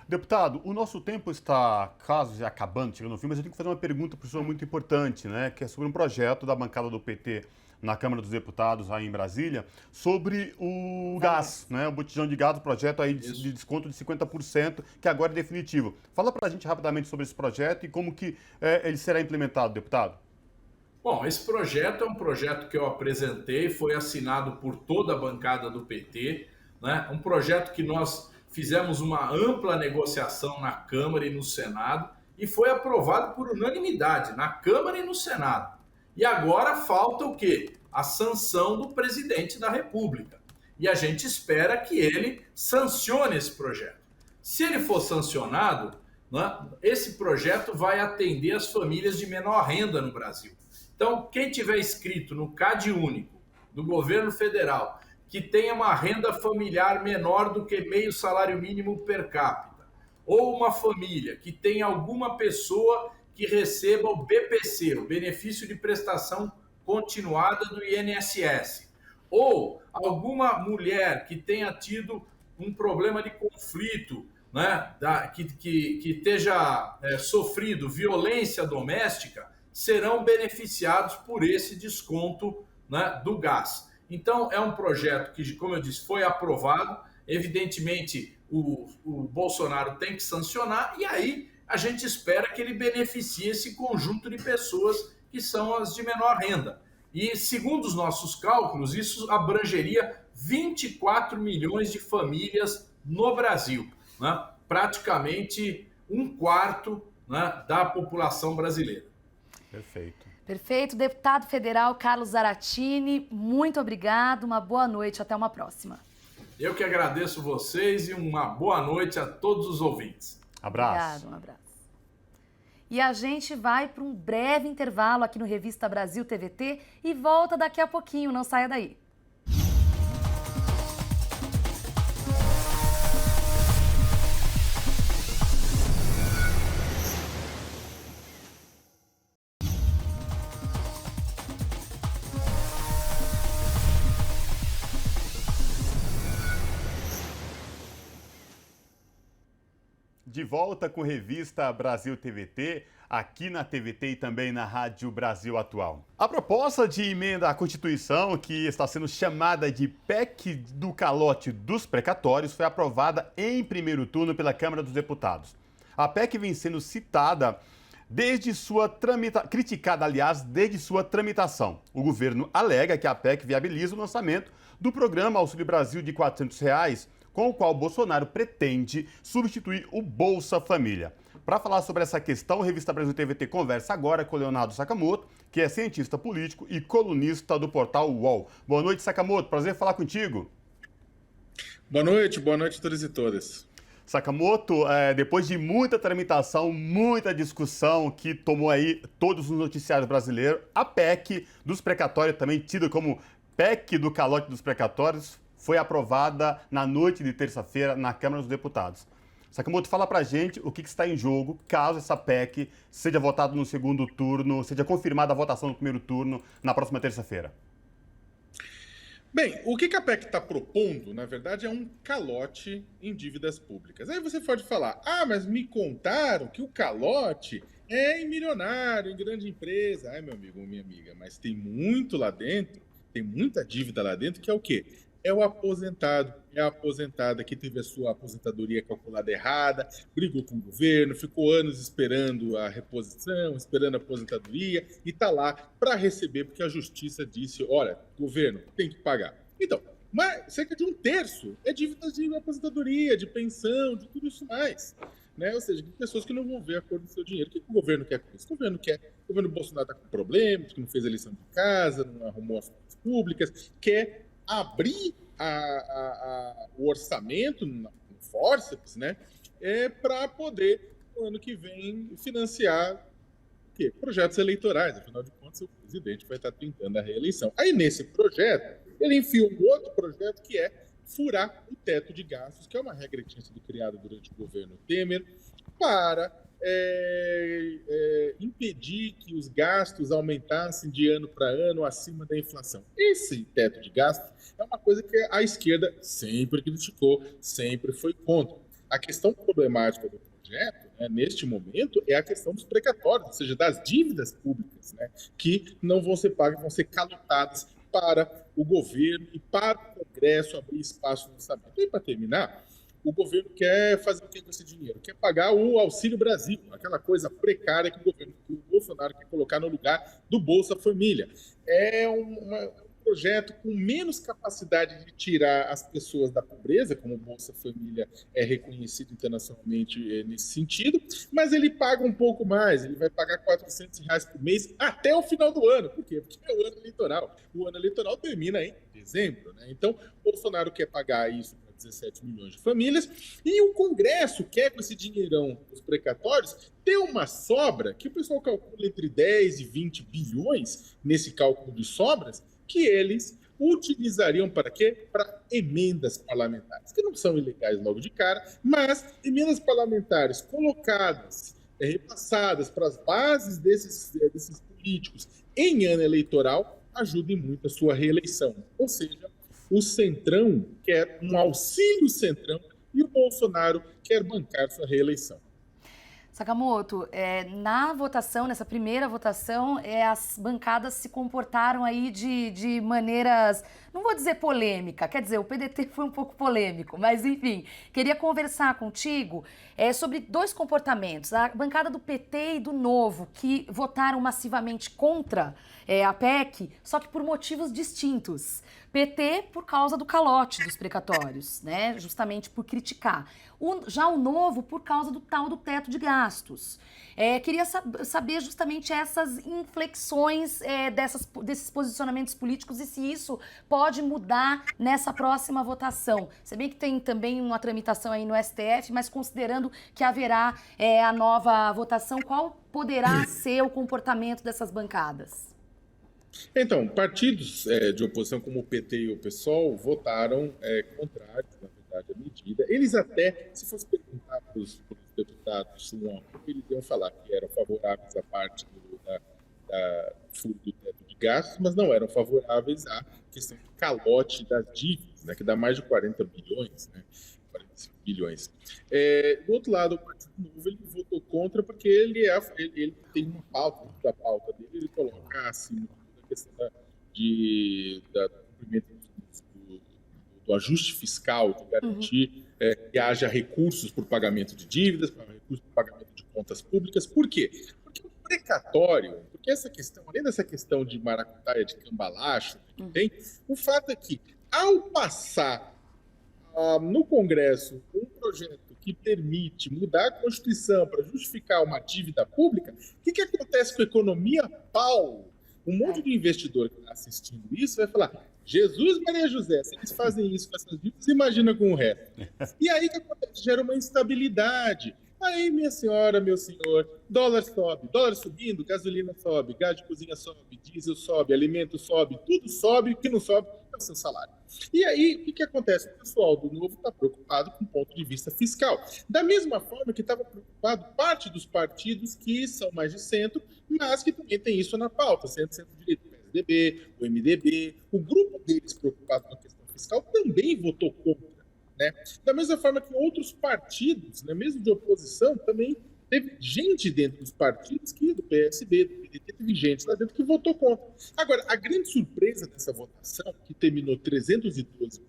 Deputado, o nosso tempo está quase acabando, chegando no fim, mas eu tenho que fazer uma pergunta para o senhor muito importante, né? Que é sobre um projeto da bancada do PT na Câmara dos Deputados, aí em Brasília, sobre o gás, né? O botijão de gás, o projeto aí de desconto de 50%, que agora é definitivo. Fala para a gente rapidamente sobre esse projeto e como que ele será implementado, deputado. Bom, esse projeto é um projeto que eu apresentei, foi assinado por toda a bancada do PT, né? Um projeto que nós fizemos uma ampla negociação na Câmara e no Senado e foi aprovado por unanimidade na Câmara e no Senado. E agora falta o quê? A sanção do presidente da República. E a gente espera que ele sancione esse projeto. Se ele for sancionado, né, esse projeto vai atender as famílias de menor renda no Brasil. Então, quem tiver inscrito no CadÚnico do governo federal, que tenha uma renda familiar menor do que meio salário mínimo per capita, ou uma família que tenha alguma pessoa que receba o BPC, o Benefício de Prestação Continuada do INSS, ou alguma mulher que tenha tido um problema de conflito, né, que esteja sofrido violência doméstica, serão beneficiados por esse desconto, né, do gás. Então, é um projeto que, como eu disse, foi aprovado. Evidentemente, o Bolsonaro tem que sancionar, e aí a gente espera que ele beneficie esse conjunto de pessoas que são as de menor renda. E, segundo os nossos cálculos, isso abrangeria 24 milhões de famílias no Brasil, né? praticamente 1/4, né, da população brasileira. Perfeito. Perfeito. Deputado federal Carlos Zaratini, muito obrigado, uma boa noite, até uma próxima. Eu que agradeço vocês e uma boa noite a todos os ouvintes. Abraço. Obrigado, um abraço. E a gente vai para um breve intervalo aqui no Revista Brasil TVT e volta daqui a pouquinho, não saia daí. De volta com Revista Brasil TVT, aqui na TVT e também na Rádio Brasil Atual. A proposta de emenda à Constituição, que está sendo chamada de PEC do calote dos precatórios, foi aprovada em primeiro turno pela Câmara dos Deputados. A PEC vem sendo citada desde sua criticada, aliás, desde sua tramitação. O governo alega que a PEC viabiliza o lançamento do programa Auxílio Brasil de R$ 400, com o qual Bolsonaro pretende substituir o Bolsa Família. Para falar sobre essa questão, a Revista Brasil TVT conversa agora com o Leonardo Sakamoto, que é cientista político e colunista do portal UOL. Boa noite, Sakamoto. Prazer falar contigo. Boa noite a todos e todas. Sakamoto, depois de muita tramitação, muita discussão que tomou aí todos os noticiários brasileiros, a PEC dos precatórios, também tida como PEC do calote dos precatórios, foi aprovada na noite de terça-feira na Câmara dos Deputados. Sakamoto, fala pra gente o que está em jogo caso essa PEC seja votada no segundo turno, seja confirmada a votação no primeiro turno na próxima terça-feira. Bem, o que a PEC está propondo, na verdade, é um calote em dívidas públicas. Aí você pode falar, mas me contaram que o calote é em milionário, em grande empresa. Ai, meu amigo ou minha amiga, mas tem muito lá dentro, tem muita dívida lá dentro, que é o quê? É o aposentado, é a aposentada que teve a sua aposentadoria calculada errada, brigou com o governo, ficou anos esperando a reposição, esperando a aposentadoria e está lá para receber, porque a justiça disse, olha, governo, tem que pagar. Então, mas cerca de 1/3 é dívidas de aposentadoria, de pensão, de tudo isso mais. Né? Ou seja, de pessoas que não vão ver a cor do seu dinheiro. O que o governo quer com isso? O governo Bolsonaro está com problemas, que não fez a eleição de casa, não arrumou as contas públicas, quer abrir o orçamento no fórceps, né, para poder, no ano que vem, financiar projetos eleitorais. Afinal de contas, o presidente vai estar tentando a reeleição. Aí, nesse projeto, ele enfiou um outro projeto que é furar o teto de gastos, que é uma regra que tinha sido criada durante o governo Temer, para impedir que os gastos aumentassem de ano para ano acima da inflação. Esse teto de gastos é uma coisa que a esquerda sempre criticou, sempre foi contra. A questão problemática do projeto, neste momento, é a questão dos precatórios, ou seja, das dívidas públicas, né, que não vão ser pagas, vão ser calotadas para o governo e para o Congresso abrir espaço no orçamento. E para terminar, o governo quer fazer o que com esse dinheiro? Quer pagar o Auxílio Brasil, aquela coisa precária que o Bolsonaro quer colocar no lugar do Bolsa Família. É um projeto com menos capacidade de tirar as pessoas da pobreza, como o Bolsa Família é reconhecido internacionalmente nesse sentido, mas ele paga um pouco mais, ele vai pagar R$ 400 por mês até o final do ano. Por quê? Porque é o ano eleitoral. O ano eleitoral termina em dezembro, né? Então, o Bolsonaro quer pagar isso 17 milhões de famílias, e o Congresso quer, com esse dinheirão dos precatórios, ter uma sobra, que o pessoal calcula entre 10 e 20 bilhões nesse cálculo de sobras, que eles utilizariam para quê? Para emendas parlamentares, que não são ilegais logo de cara, mas emendas parlamentares colocadas, repassadas para as bases desses políticos em ano eleitoral, ajudem muito a sua reeleição. Ou seja, o Centrão quer um auxílio Centrão e o Bolsonaro quer bancar sua reeleição. Sakamoto, na votação, nessa primeira votação, as bancadas se comportaram aí de maneiras, não vou dizer polêmica, quer dizer, o PDT foi um pouco polêmico, mas enfim, queria conversar contigo sobre dois comportamentos. A bancada do PT e do Novo, que votaram massivamente contra a PEC, só que por motivos distintos. PT por causa do calote dos precatórios, né? Justamente por criticar. Já o Novo por causa do tal do teto de gastos. Queria saber justamente essas inflexões desses posicionamentos políticos e se isso pode mudar nessa próxima votação. Se bem que tem também uma tramitação aí no STF, mas considerando que haverá a nova votação, qual poderá ser o comportamento dessas bancadas? Então, partidos de oposição como o PT e o PSOL votaram contrários, na verdade, à medida. Eles até, se fosse perguntar para os deputados eles iam falar que eram favoráveis à parte da furo do teto de gastos, mas não eram favoráveis à questão do calote das dívidas, né, que dá mais de 40 bilhões, né, 45 bilhões. Do outro lado, o Partido Novo ele votou contra porque ele tem uma pauta, da pauta dele, ele coloca acima a questão do cumprimento do ajuste fiscal, de garantir que haja recursos para o pagamento de dívidas, para recursos para o pagamento de contas públicas. Por quê? Porque o precatório, porque essa questão, além dessa questão de maracutaia, de cambalacho, tem, o fato é que, ao passar no Congresso um projeto que permite mudar a Constituição para justificar uma dívida pública, o que acontece com a economia? Pau! Um monte de investidor que está assistindo isso vai falar: Jesus, Maria José, se eles fazem isso com essas dívidas, imagina com o resto. E aí o que acontece? Gera uma instabilidade. Aí, minha senhora, meu senhor, dólar sobe, dólar subindo, gasolina sobe, gás de cozinha sobe, diesel sobe, alimento sobe, tudo sobe, o que não sobe é o seu salário. E aí, o que acontece? O pessoal do Novo está preocupado com o ponto de vista fiscal. Da mesma forma que estava preocupado parte dos partidos que são mais de centro, mas que também tem isso na pauta, centro-direita, o PSDB, o MDB, o grupo deles preocupado com a questão fiscal também votou contra. Né? Da mesma forma que outros partidos, né, mesmo de oposição, também teve gente dentro dos partidos, do PSB, do PDT, teve gente lá dentro que votou contra. Agora, a grande surpresa dessa votação, que terminou 312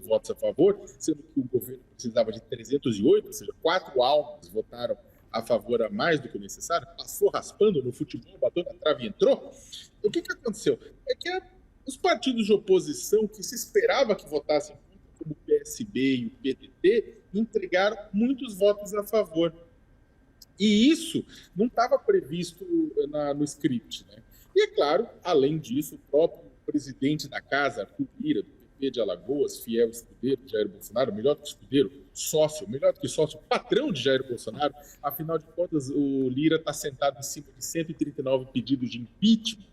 votos a favor, sendo que o governo precisava de 308, ou seja, 4 almas votaram a favor a mais do que o necessário, passou raspando no futebol, bateu na trave e entrou. O que aconteceu? É que os partidos de oposição, que se esperava que votassem como o PSB e o PDT, entregaram muitos votos a favor. E isso não estava previsto no script. Né? E, é claro, além disso, o próprio presidente da casa, Arthur Lira, do PP de Alagoas, fiel escudeiro de Jair Bolsonaro, melhor do que escudeiro, sócio, melhor do que sócio, patrão de Jair Bolsonaro, afinal de contas, o Lira está sentado em cima de 139 pedidos de impeachment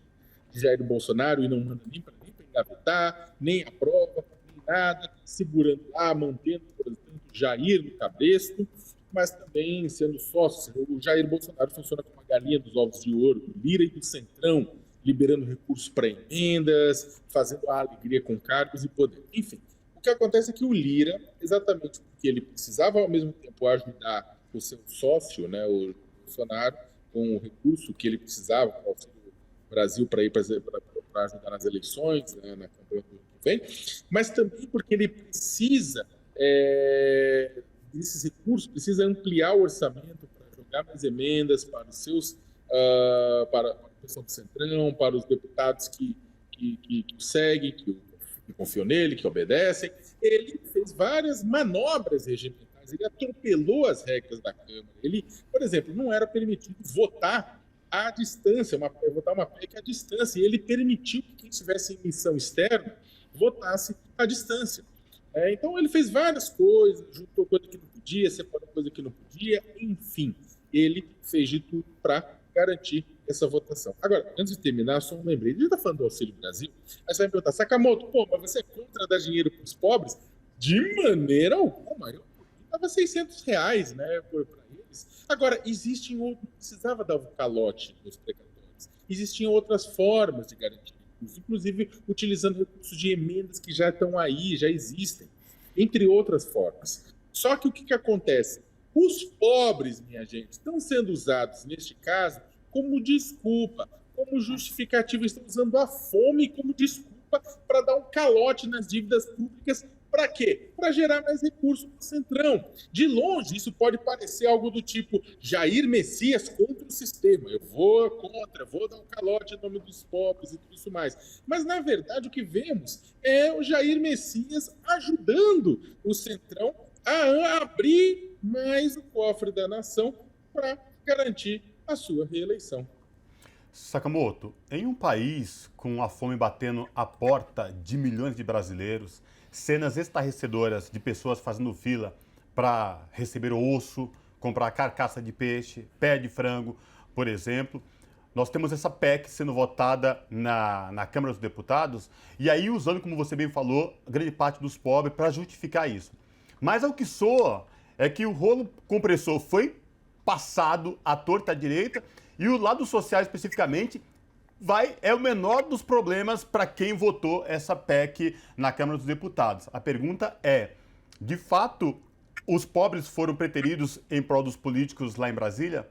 de Jair Bolsonaro e não manda nem para engavetar, nem aprova, nada, segurando lá, mantendo, portanto, Jair no cabresto, mas também sendo sócio. O Jair Bolsonaro funciona como uma galinha dos ovos de ouro, do Lira e do Centrão, liberando recursos para emendas, fazendo a alegria com cargos e poder. Enfim, o que acontece é que o Lira, exatamente porque ele precisava, ao mesmo tempo, ajudar o seu sócio, né, o Bolsonaro, com o recurso que ele precisava para o Brasil para ajudar nas eleições, né, na campanha do vem, mas também porque ele precisa desses recursos, precisa ampliar o orçamento para jogar mais emendas para os seus, para a pessoa do Centrão, para os deputados que o seguem, que confiam nele, que obedecem. Ele fez várias manobras regimentais, ele atropelou as regras da Câmara. Ele, por exemplo, não era permitido votar à distância, votar uma PEC à distância, e ele permitiu que quem estivesse em missão externa votasse à distância. Então ele fez várias coisas, juntou coisa que não podia, separou coisa que não podia, enfim, ele fez de tudo para garantir essa votação. Agora, antes de terminar, só um lembrete, ele está falando do Auxílio Brasil, aí você vai me perguntar: Sakamoto, mas você é contra dar dinheiro para os pobres? De maneira alguma, eu dava R$600, né, para eles. Agora, existem outros, não precisava dar o calote nos precatórios, existiam outras formas de garantir, inclusive utilizando recursos de emendas que já estão aí, já existem, entre outras formas. Só que o que acontece? Os pobres, minha gente, estão sendo usados, neste caso, como desculpa, como justificativa, estão usando a fome como desculpa para dar um calote nas dívidas públicas Para quê? Para gerar mais recursos para o Centrão. De longe, isso pode parecer algo do tipo Jair Messias contra o sistema. Eu vou contra, vou dar um calote em nome dos pobres e tudo isso mais. Mas, na verdade, o que vemos é o Jair Messias ajudando o Centrão a abrir mais o cofre da nação para garantir a sua reeleição. Sakamoto, em um país com a fome batendo a porta de milhões de brasileiros, cenas estarrecedoras de pessoas fazendo fila para receber osso, comprar carcaça de peixe, pé de frango, por exemplo. Nós temos essa PEC sendo votada na Câmara dos Deputados e aí usando, como você bem falou, grande parte dos pobres para justificar isso. Mas ao que soa é que o rolo compressor foi passado à torta à direita e o lado social especificamente é o menor dos problemas para quem votou essa PEC na Câmara dos Deputados. A pergunta é, de fato, os pobres foram preteridos em prol dos políticos lá em Brasília?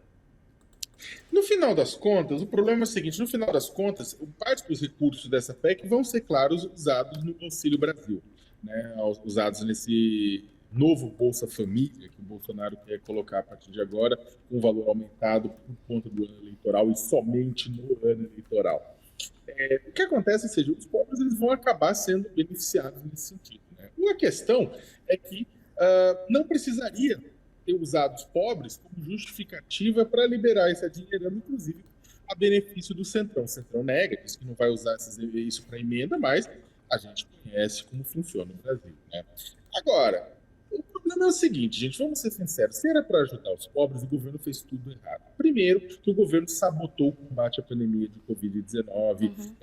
No final das contas, o problema é o seguinte, no final das contas, parte dos recursos dessa PEC vão ser, claro, usados no Auxílio Brasil, né? Usados nesse novo Bolsa Família, que o Bolsonaro quer colocar a partir de agora, com um valor aumentado por conta do ano eleitoral e somente no ano eleitoral. O que acontece, ou seja, os pobres eles vão acabar sendo beneficiados nesse sentido, né? Uma questão é que não precisaria ter usado os pobres como justificativa para liberar esse dinheiro, inclusive a benefício do Centrão. O Centrão nega, diz que não vai usar isso para emenda, mas a gente conhece como funciona no Brasil, né? Agora, o problema é o seguinte, gente, vamos ser sinceros, se era para ajudar os pobres, o governo fez tudo errado. Primeiro, que o governo sabotou o combate à pandemia de Covid-19,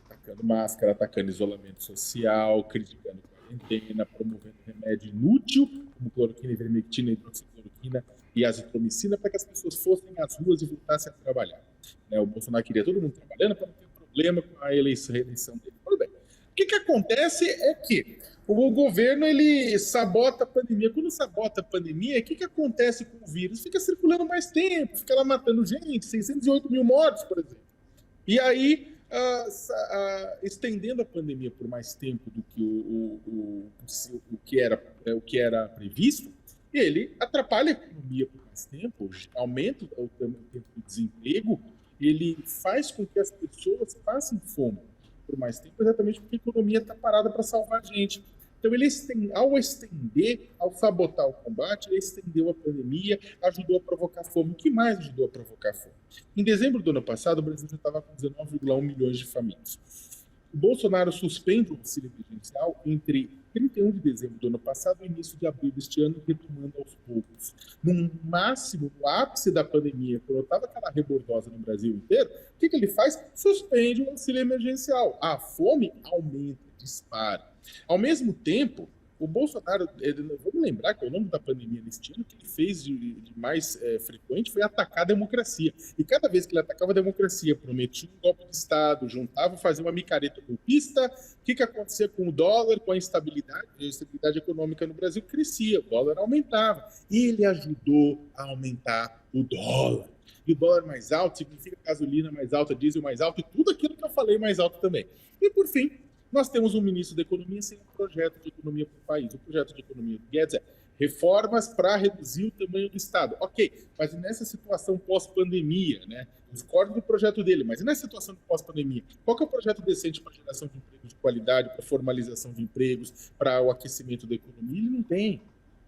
atacando máscara, atacando isolamento social, criticando quarentena, promovendo remédio inútil, como cloroquina, ivermectina, hidroxicloroquina e azitromicina, para que as pessoas fossem às ruas e voltassem a trabalhar. O Bolsonaro queria todo mundo trabalhando para não ter problema com a reeleição dele. Tudo bem. O que acontece é que o governo ele sabota a pandemia. Quando sabota a pandemia, o que acontece com o vírus? Fica circulando mais tempo, fica lá matando gente, 608 mil mortos, por exemplo. E aí, estendendo a pandemia por mais tempo do que o que era previsto, ele atrapalha a economia por mais tempo, aumenta o tempo de desemprego, ele faz com que as pessoas passem fome por mais tempo, exatamente porque a economia está parada para salvar a gente. Então, ele ao sabotar o combate, ele estendeu a pandemia, ajudou a provocar fome. O que mais ajudou a provocar fome? Em dezembro do ano passado, o Brasil já estava com 19,1 milhões de famintos. O Bolsonaro suspende o auxílio emergencial entre 31 de dezembro do ano passado e início de abril deste ano, retomando aos poucos. No máximo, no ápice da pandemia, quando estava aquela rebordosa no Brasil inteiro, o que ele faz? Suspende o auxílio emergencial. A fome aumenta, dispara. Ao mesmo tempo, o Bolsonaro, vamos lembrar que ao longo da pandemia neste ano, o que ele fez de mais frequente foi atacar a democracia. E cada vez que ele atacava a democracia, prometia um golpe de Estado, juntava, fazia uma micareta golpista, o que acontecia com o dólar, com a instabilidade econômica no Brasil? Crescia, o dólar aumentava. Ele ajudou a aumentar o dólar. E o dólar mais alto significa gasolina mais alta, diesel mais alto e tudo aquilo que eu falei mais alto também. E por fim, nós temos um ministro da Economia sem um projeto de economia para o país. O projeto de economia do Guedes é reformas para reduzir o tamanho do Estado. Ok, mas nessa situação pós-pandemia, né? Discordo do projeto dele, mas nessa situação de pós-pandemia, qual que é o projeto decente para a geração de empregos de qualidade, para a formalização de empregos, para o aquecimento da economia? Ele não tem.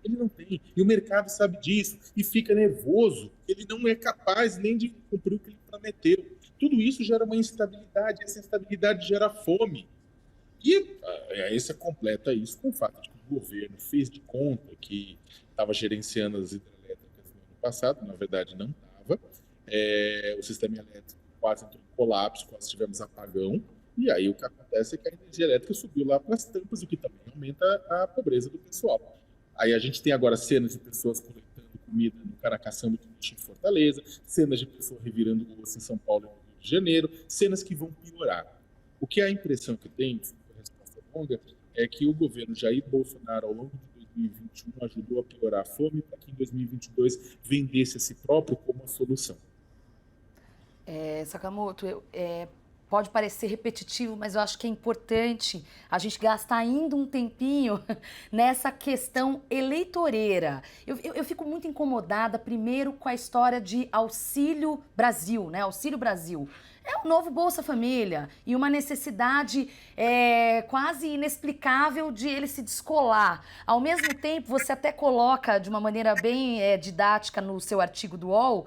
Ele não tem. E o mercado sabe disso e fica nervoso. Ele não é capaz nem de cumprir o que ele prometeu. Tudo isso gera uma instabilidade, e essa instabilidade gera fome. E aí você completa isso com o fato de que o governo fez de conta que estava gerenciando as hidrelétricas no ano passado, na verdade não estava. O sistema elétrico quase entrou em colapso, quase tivemos apagão, e aí o que acontece é que a energia elétrica subiu lá para as tampas, o que também aumenta a pobreza do pessoal. Aí a gente tem agora cenas de pessoas coletando comida no Caracaçamba em Fortaleza, cenas de pessoas revirando osso em São Paulo e no Rio de Janeiro, cenas que vão piorar. O que é a impressão que tem, longa, é que o governo Jair Bolsonaro, ao longo de 2021, ajudou a piorar a fome para que em 2022 vendesse a si próprio como a solução. Sakamoto, pode parecer repetitivo, mas eu acho que é importante a gente gastar ainda um tempinho nessa questão eleitoreira. Eu fico muito incomodada, primeiro, com a história de Auxílio Brasil, né? Auxílio Brasil. É o novo Bolsa Família e uma necessidade quase inexplicável de ele se descolar. Ao mesmo tempo, você até coloca de uma maneira bem didática no seu artigo do UOL,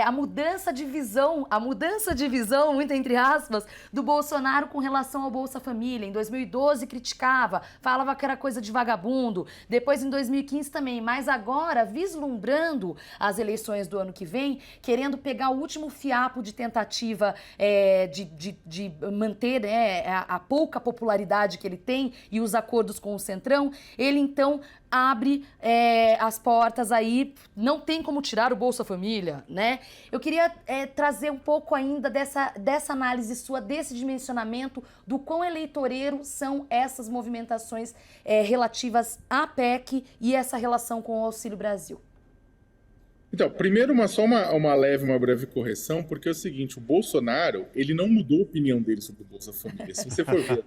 a mudança de visão, muito entre aspas, do Bolsonaro com relação ao Bolsa Família. Em 2012 criticava, falava que era coisa de vagabundo, depois em 2015 também, mas agora, vislumbrando as eleições do ano que vem, querendo pegar o último fiapo de tentativa de manter a pouca popularidade que ele tem e os acordos com o Centrão, ele então abre as portas aí, não tem como tirar o Bolsa Família, né? Eu queria trazer um pouco ainda dessa análise sua, desse dimensionamento do quão eleitoreiro são essas movimentações relativas à PEC e essa relação com o Auxílio Brasil. Então, primeiro uma breve correção, porque é o seguinte, o Bolsonaro, ele não mudou a opinião dele sobre o Bolsa Família, se você for ver.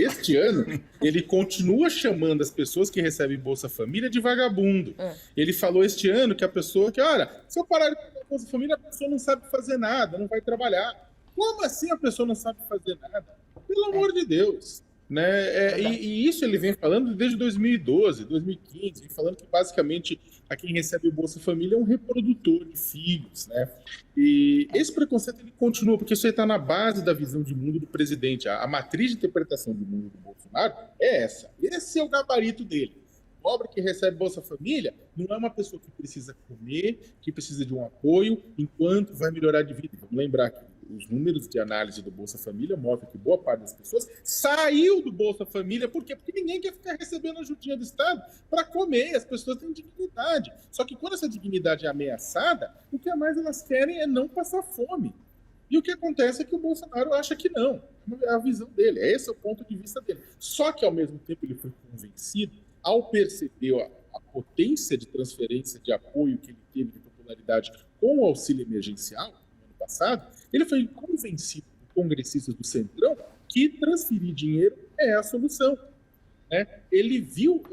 Este ano, ele continua chamando as pessoas que recebem Bolsa Família de vagabundo. Ele falou este ano que a pessoa olha, se eu parar de pagar Bolsa Família, a pessoa não sabe fazer nada, não vai trabalhar. Como assim a pessoa não sabe fazer nada? Pelo amor de Deus. Né? E isso ele vem falando desde 2012, 2015, falando que basicamente a quem recebe o Bolsa Família é um reprodutor de filhos, né? E esse preconceito ele continua, porque isso aí está na base da visão de mundo do presidente. A matriz de interpretação do mundo do Bolsonaro é essa. Esse é o gabarito dele. O pobre que recebe Bolsa Família não é uma pessoa que precisa comer, que precisa de um apoio, enquanto vai melhorar de vida. Vamos lembrar que os números de análise do Bolsa Família mostram que boa parte das pessoas saiu do Bolsa Família. Por quê? Porque ninguém quer ficar recebendo ajudinha do Estado para comer. As pessoas têm dignidade. Só que quando essa dignidade é ameaçada, o que mais elas querem é não passar fome. E o que acontece é que o Bolsonaro acha que não. É a visão dele. Esse é o ponto de vista dele. Só que, ao mesmo tempo, ele foi convencido, ao perceber a potência de transferência de apoio que ele teve de popularidade com o auxílio emergencial, passado, ele foi convencido por congressistas do Centrão que transferir dinheiro é a solução. Né? Ele viu,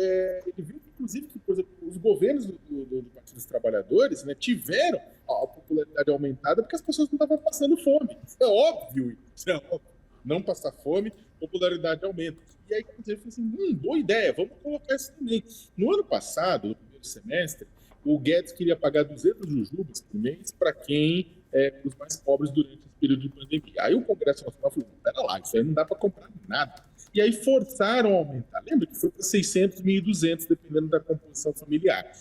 inclusive, que, por exemplo, os governos do Partido dos Trabalhadores, né, tiveram a popularidade aumentada porque as pessoas não estavam passando fome. É óbvio isso, é óbvio. Não passar fome, popularidade aumenta. E aí ele falou assim, boa ideia, vamos colocar isso também. No ano passado, no primeiro semestre, o Guedes queria pagar 200 jujubas por mês para quem os mais pobres durante esse período de pandemia. Aí o Congresso Nacional falou, pera lá, isso aí não dá para comprar nada. E aí forçaram a aumentar. Lembra que foi para 600, 1.200, dependendo da composição familiar,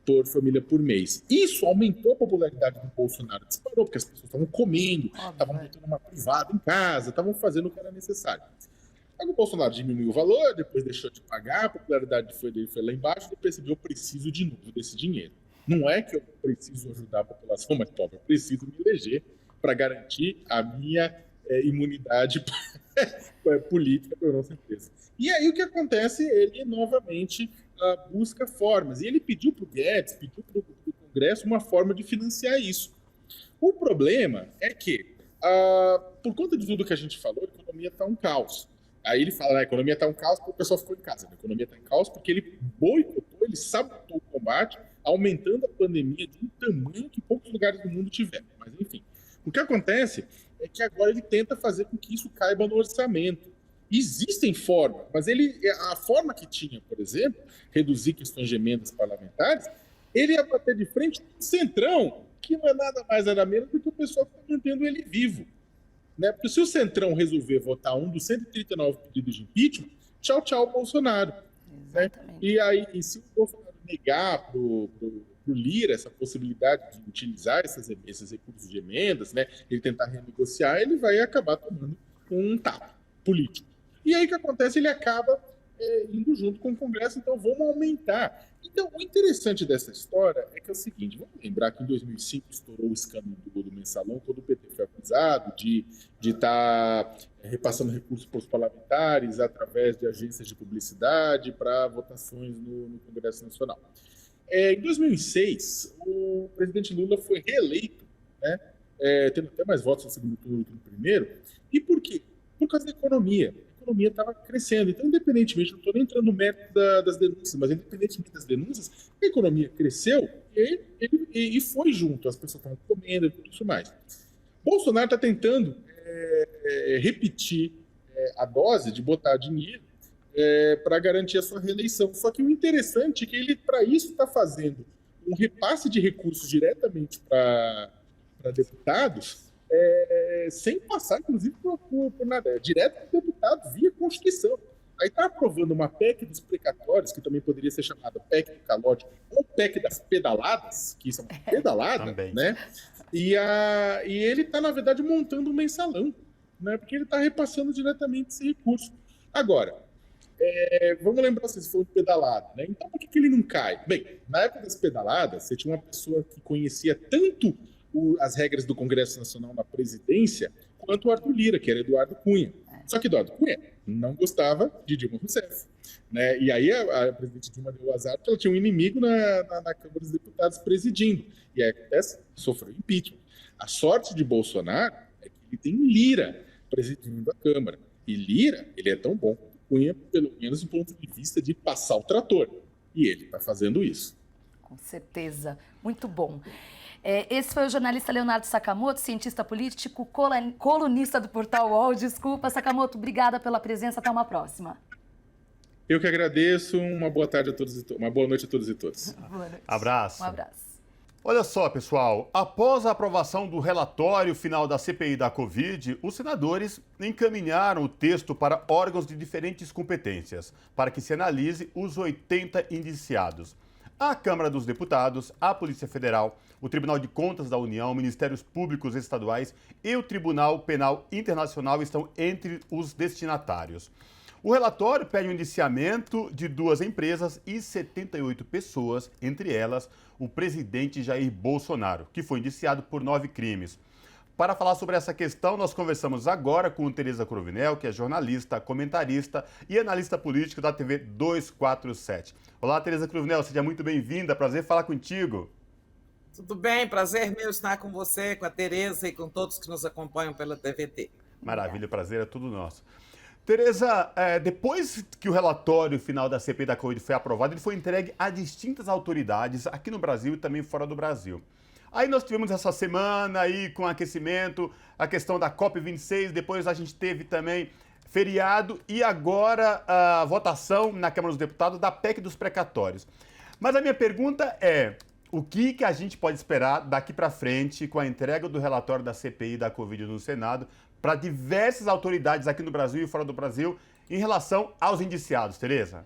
por família por mês. Isso aumentou a popularidade do Bolsonaro. Disparou, porque as pessoas estavam comendo, estavam botando uma privada em casa, estavam fazendo o que era necessário. Aí o Bolsonaro diminuiu o valor, depois deixou de pagar, a popularidade dele foi lá embaixo, e percebeu, eu preciso de novo desse dinheiro. Não é que eu preciso ajudar a população mais pobre, eu preciso me eleger para garantir a minha imunidade política para a nossa empresa. E aí o que acontece? Ele novamente busca formas. E ele pediu para o Guedes, pediu para o Congresso uma forma de financiar isso. O problema é que, por conta de tudo que a gente falou, a economia está um caos. Aí ele fala, a economia está um caos porque o pessoal ficou em casa. A economia está em caos porque ele boicotou, ele sabotou o combate, aumentando a pandemia de um tamanho que poucos lugares do mundo tiveram. Mas, enfim, o que acontece é que agora ele tenta fazer com que isso caiba no orçamento. Existem formas, mas a forma que tinha, por exemplo, reduzir questões de emendas parlamentares, ele ia bater de frente com o Centrão, que não é nada mais nada menos do que o pessoal que está mantendo ele vivo. Né? Porque se o Centrão resolver votar um dos 139 pedidos de impeachment, tchau, tchau, Bolsonaro. Né? E aí, se o Bolsonaro negar para o Lira essa possibilidade de utilizar esses recursos de emendas, né, ele tentar renegociar, ele vai acabar tomando um tapa político. E aí o que acontece? Ele acaba indo junto com o Congresso, então vamos aumentar. Então, o interessante dessa história é que é o seguinte, vamos lembrar que em 2005 estourou o escândalo do Mensalão, todo o PT foi acusado de estar repassando recursos para os parlamentares através de agências de publicidade para votações no Congresso Nacional. Em 2006, o presidente Lula foi reeleito, né, tendo até mais votos no segundo turno que no primeiro. E por quê? Por causa da economia. A economia estava crescendo. Então, independentemente, não estou nem entrando no mérito das denúncias, mas independentemente das denúncias, a economia cresceu e foi junto. As pessoas estavam comendo e tudo isso mais. Bolsonaro está tentando repetir a dose de botar dinheiro para garantir a sua reeleição. Só que o interessante é que ele, para isso, está fazendo um repasse de recursos diretamente para deputados, sem passar, inclusive, por nada. Direto para deputado, via Constituição. Aí está aprovando uma PEC dos precatórios, que também poderia ser chamada PEC do calote, ou PEC das pedaladas, que são pedaladas, né? E ele está, na verdade, montando um mensalão, né? Porque ele está repassando diretamente esse recurso. Agora, vamos lembrar se for pedalado, né? Então, por que ele não cai? Bem, na época das pedaladas, você tinha uma pessoa que conhecia tanto as regras do Congresso Nacional na presidência, quanto o Arthur Lira, que era Eduardo Cunha. Só que Eduardo Cunha não gostava de Dilma Rousseff, né? E aí a presidente Dilma deu o azar porque ela tinha um inimigo na Câmara dos Deputados presidindo. E aí acontece, sofreu impeachment. A sorte de Bolsonaro é que ele tem Lira presidindo a Câmara. E Lira, ele é tão bom quanto Cunha, pelo menos do ponto de vista de passar o trator. E ele está fazendo isso. Com certeza. Muito bom. Esse foi o jornalista Leonardo Sakamoto, cientista político, colunista do Portal UOL. Desculpa, Sakamoto, obrigada pela presença. Até uma próxima. Eu que agradeço. Uma boa tarde a todos uma boa noite a todos e todas. Boa noite. Abraço. Um abraço. Olha só, pessoal, após a aprovação do relatório final da CPI da Covid, os senadores encaminharam o texto para órgãos de diferentes competências, para que se analise os 80 indiciados. A Câmara dos Deputados, a Polícia Federal, o Tribunal de Contas da União, Ministérios Públicos Estaduais e o Tribunal Penal Internacional estão entre os destinatários. O relatório pede o indiciamento de 2 empresas e 78 pessoas, entre elas o presidente Jair Bolsonaro, que foi indiciado por 9 crimes. Para falar sobre essa questão, nós conversamos agora com Tereza Cruvinel, que é jornalista, comentarista e analista político da TV 247. Olá, Tereza Cruvinel, seja muito bem-vinda, prazer falar contigo. Tudo bem, prazer meu estar com você, com a Tereza e com todos que nos acompanham pela TVT. Maravilha, prazer é tudo nosso. Tereza, depois que o relatório final da CPI da Covid foi aprovado, ele foi entregue a distintas autoridades aqui no Brasil e também fora do Brasil. Aí nós tivemos essa semana aí com aquecimento, a questão da COP26, depois a gente teve também feriado e agora a votação na Câmara dos Deputados da PEC dos precatórios. Mas a minha pergunta é, o que a gente pode esperar daqui para frente com a entrega do relatório da CPI da Covid no Senado para diversas autoridades aqui no Brasil e fora do Brasil em relação aos indiciados, Tereza?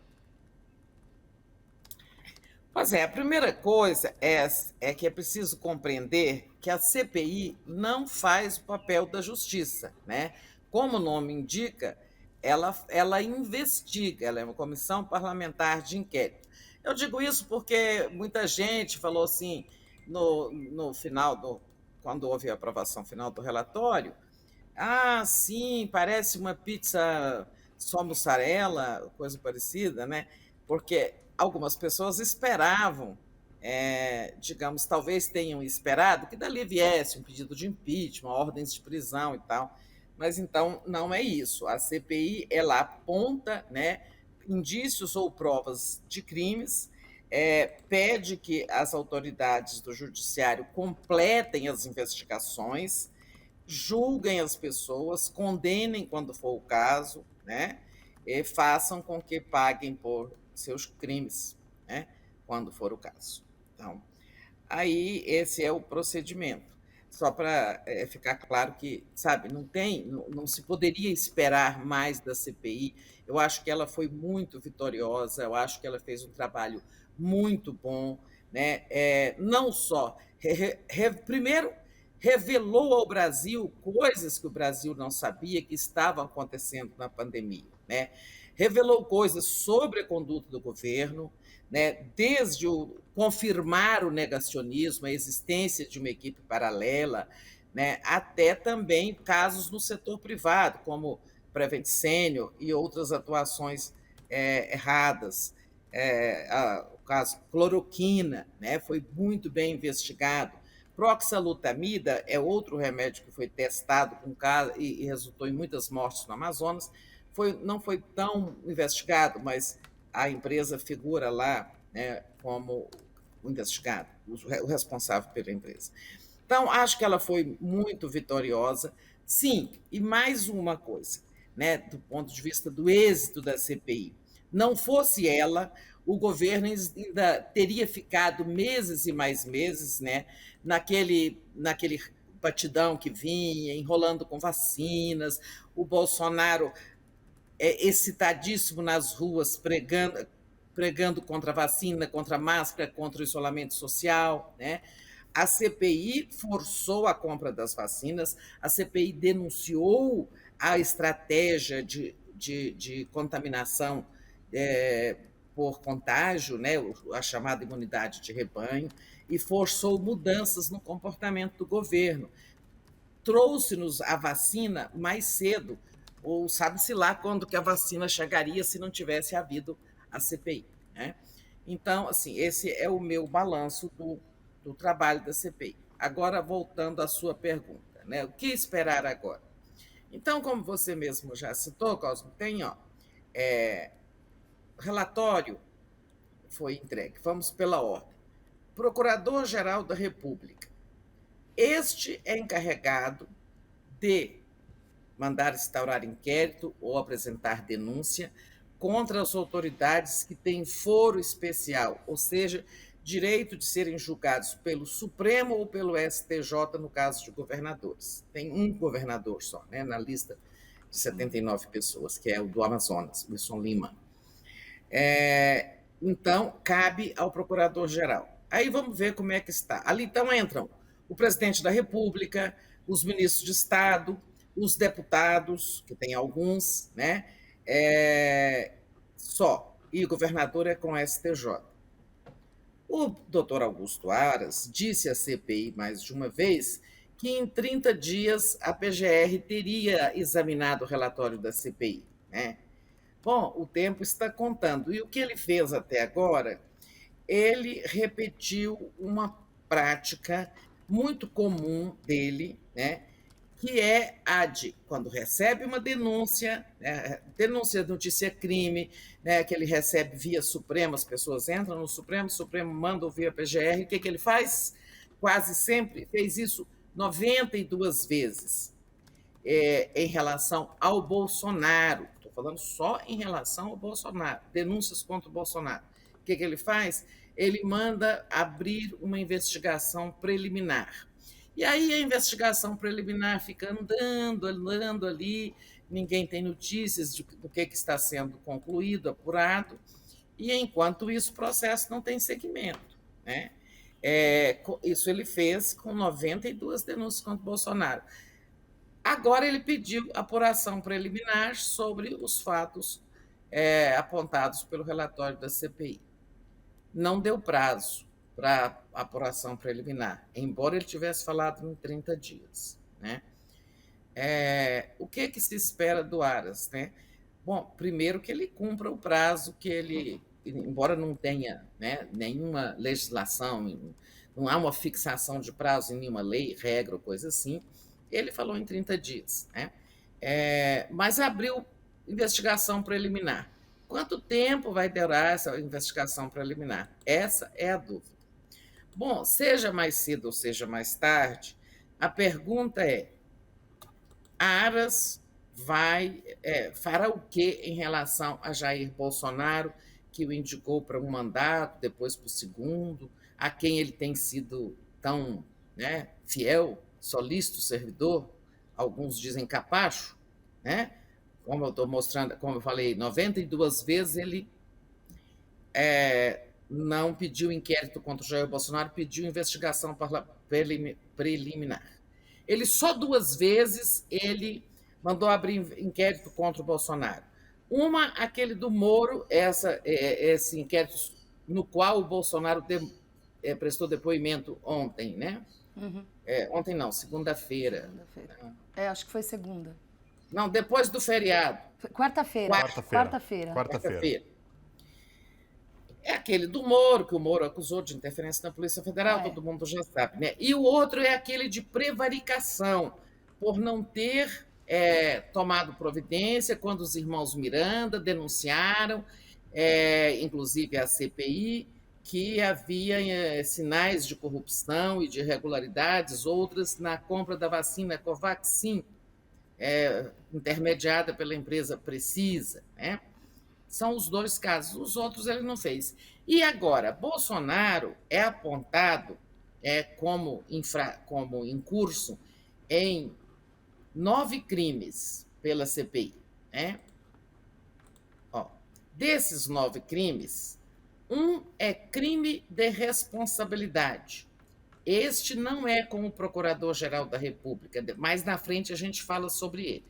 Pois é, a primeira coisa é que é preciso compreender que a CPI não faz o papel da justiça, né? Como o nome indica, ela investiga, ela é uma comissão parlamentar de inquérito. Eu digo isso porque muita gente falou assim, no final, quando houve a aprovação final do relatório, sim, parece uma pizza só mussarela, coisa parecida, né? Porque algumas pessoas esperavam, digamos, talvez tenham esperado que dali viesse um pedido de impeachment, ordens de prisão e tal, mas então não é isso. A CPI, ela aponta, né, indícios ou provas de crimes, pede que as autoridades do judiciário completem as investigações, julguem as pessoas, condenem quando for o caso, né, e façam com que paguem por seus crimes, né, quando for o caso. Então, aí esse é o procedimento. Só para ficar claro que, sabe, não se poderia esperar mais da CPI. Eu acho que ela foi muito vitoriosa, eu acho que ela fez um trabalho muito bom, né? Não só, primeiro, revelou ao Brasil coisas que o Brasil não sabia que estavam acontecendo na pandemia, né? Revelou coisas sobre a conduta do governo, né? Desde confirmar o negacionismo, a existência de uma equipe paralela, né? Até também casos no setor privado, como Prevent Senior e outras atuações erradas. O caso cloroquina, né? Foi muito bem investigado, Proxalutamida é outro remédio que foi testado com e resultou em muitas mortes no Amazonas. Não foi tão investigado, mas a empresa figura lá, né, como o investigado, o responsável pela empresa. Então, acho que ela foi muito vitoriosa. Sim, e mais uma coisa, né, do ponto de vista do êxito da CPI. Não fosse ela, o governo ainda teria ficado meses e mais meses, né, naquele batidão que vinha, enrolando com vacinas, o Bolsonaro excitadíssimo nas ruas, pregando contra a vacina, contra a máscara, contra o isolamento social, né? A CPI forçou a compra das vacinas, a CPI denunciou a estratégia de contaminação por contágio, né, a chamada imunidade de rebanho, e forçou mudanças no comportamento do governo. Trouxe-nos a vacina mais cedo, ou sabe-se lá quando que a vacina chegaria se não tivesse havido a CPI, né? Então, assim, esse é o meu balanço do trabalho da CPI. Agora, voltando à sua pergunta, né? O que esperar agora? Então, como você mesmo já citou, Cosmo, tem, relatório foi entregue. Vamos pela ordem. Procurador-Geral da República. Este é encarregado de mandar instaurar inquérito ou apresentar denúncia contra as autoridades que têm foro especial, ou seja, direito de serem julgados pelo Supremo ou pelo STJ, no caso de governadores. Tem um governador só, né, na lista de 79 pessoas, que é o do Amazonas, Wilson Lima. Então, cabe ao Procurador-Geral. Aí vamos ver como é que está. Ali, então, entram o Presidente da República, os ministros de Estado, os deputados, que tem alguns, né? Só. E o governador é com o STJ. O doutor Augusto Aras disse à CPI mais de uma vez que em 30 dias a PGR teria examinado o relatório da CPI, né? Bom, o tempo está contando. E o que ele fez até agora? Ele repetiu uma prática muito comum dele, né? Que é a de, quando recebe uma denúncia, né, denúncia, notícia crime, né, que ele recebe via Supremo, as pessoas entram no Supremo, o Supremo manda ouvir a PGR, o que ele faz? Quase sempre fez isso 92 vezes em relação ao Bolsonaro. Estou falando só em relação ao Bolsonaro, denúncias contra o Bolsonaro. O que ele faz? Ele manda abrir uma investigação preliminar. E aí a investigação preliminar fica andando ali, ninguém tem notícias do que está sendo concluído, apurado, e enquanto isso o processo não tem seguimento, né? Isso ele fez com 92 denúncias contra o Bolsonaro. Agora ele pediu apuração preliminar sobre os fatos apontados pelo relatório da CPI. Não deu prazo para apuração preliminar, embora ele tivesse falado em 30 dias, né? O que se espera do Aras, né? Bom, primeiro que ele cumpra o prazo que ele, embora não tenha, né, nenhuma legislação, não há uma fixação de prazo em nenhuma lei, regra ou coisa assim, ele falou em 30 dias, né? Mas abriu investigação preliminar. Quanto tempo vai durar essa investigação preliminar? Essa é a dúvida. Bom, seja mais cedo ou seja mais tarde, a pergunta é: Aras fará o que em relação a Jair Bolsonaro, que o indicou para um mandato, depois para o segundo, a quem ele tem sido tão, né, fiel, solícito servidor, alguns dizem capacho, né? Como eu estou mostrando, como eu falei, 92 vezes ele não pediu inquérito contra o Jair Bolsonaro, pediu investigação preliminar. Ele só 2 vezes ele mandou abrir inquérito contra o Bolsonaro. Uma, aquele do Moro, esse inquérito no qual o Bolsonaro prestou depoimento ontem, né? Uhum. Ontem não, segunda-feira. Acho que foi segunda. Não, depois do feriado. Quarta-feira. Quarta-feira. É aquele do Moro, que o Moro acusou de interferência na Polícia Federal, todo mundo já sabe, né? E o outro é aquele de prevaricação, por não ter tomado providência quando os irmãos Miranda denunciaram, inclusive a CPI, que havia sinais de corrupção e de irregularidades, outras na compra da vacina Covaxin, intermediada pela empresa Precisa, né? São os dois casos, os outros ele não fez. E agora, Bolsonaro é apontado como incurso em 9 crimes pela CPI. Né? Desses 9 crimes, um é crime de responsabilidade. Este não é com o Procurador-Geral da República, mais na frente a gente fala sobre ele.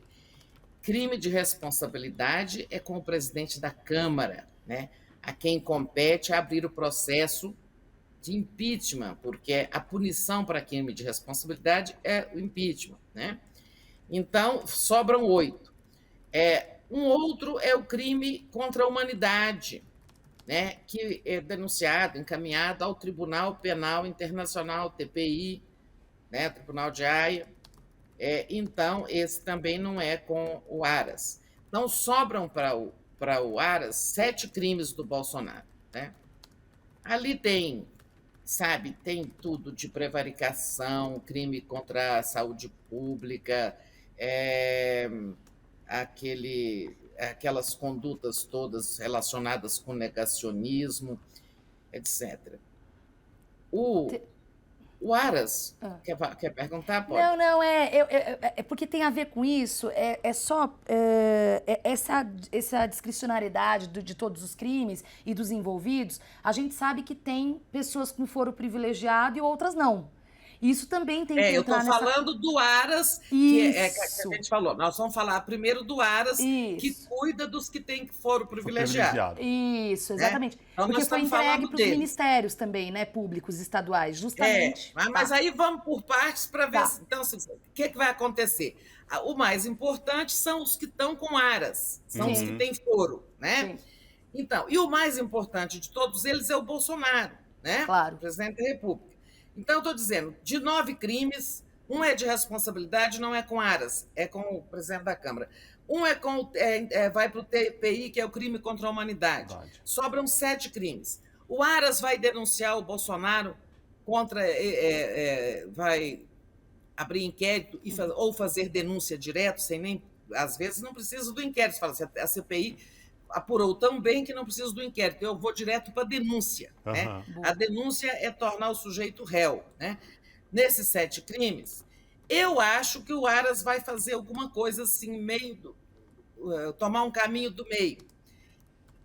Crime de responsabilidade é com o presidente da Câmara, né? A quem compete abrir o processo de impeachment, porque a punição para crime de responsabilidade é o impeachment, né? Então, sobram 8. Um outro é o crime contra a humanidade, né? Que é denunciado, encaminhado ao Tribunal Penal Internacional, TPI, né? Tribunal de Haia. Então, esse também não é com o Aras. Então, sobram para o Aras 7 crimes do Bolsonaro. Né? Ali tem tudo de prevaricação, crime contra a saúde pública, aquelas condutas todas relacionadas com negacionismo, etc. O Aras, quer perguntar? Pode. Não, é porque tem a ver com isso, essa discricionariedade de todos os crimes e dos envolvidos, a gente sabe que tem pessoas com foro privilegiado e outras não. Isso também tem que eu estou falando do Aras, que a gente falou. Nós vamos falar primeiro do Aras, que cuida dos que têm foro privilegiado. Isso, exatamente. Então, porque foi entregue para os ministérios também, né, públicos, estaduais, justamente. Mas aí vamos por partes para ver então, o que vai acontecer. O mais importante são os que estão com Aras, são os que têm foro, né? Sim. Então, e o mais importante de todos eles é o Bolsonaro, né? Claro. O presidente da República. Então, eu estou dizendo, de 9 crimes, um é de responsabilidade, não é com Aras, é com o presidente da Câmara. Um vai para o TPI, que é o crime contra a humanidade. Sobram 7 crimes. O Aras vai denunciar o Bolsonaro vai abrir inquérito ou fazer denúncia direto, sem nem... Às vezes não precisa do inquérito. Fala assim, a CPI apurou tão bem que não precisa do inquérito. Eu vou direto para a denúncia. Né? A denúncia é tornar o sujeito réu. Né? Nesses 7 crimes, eu acho que o Aras vai fazer alguma coisa assim, tomar um caminho do meio.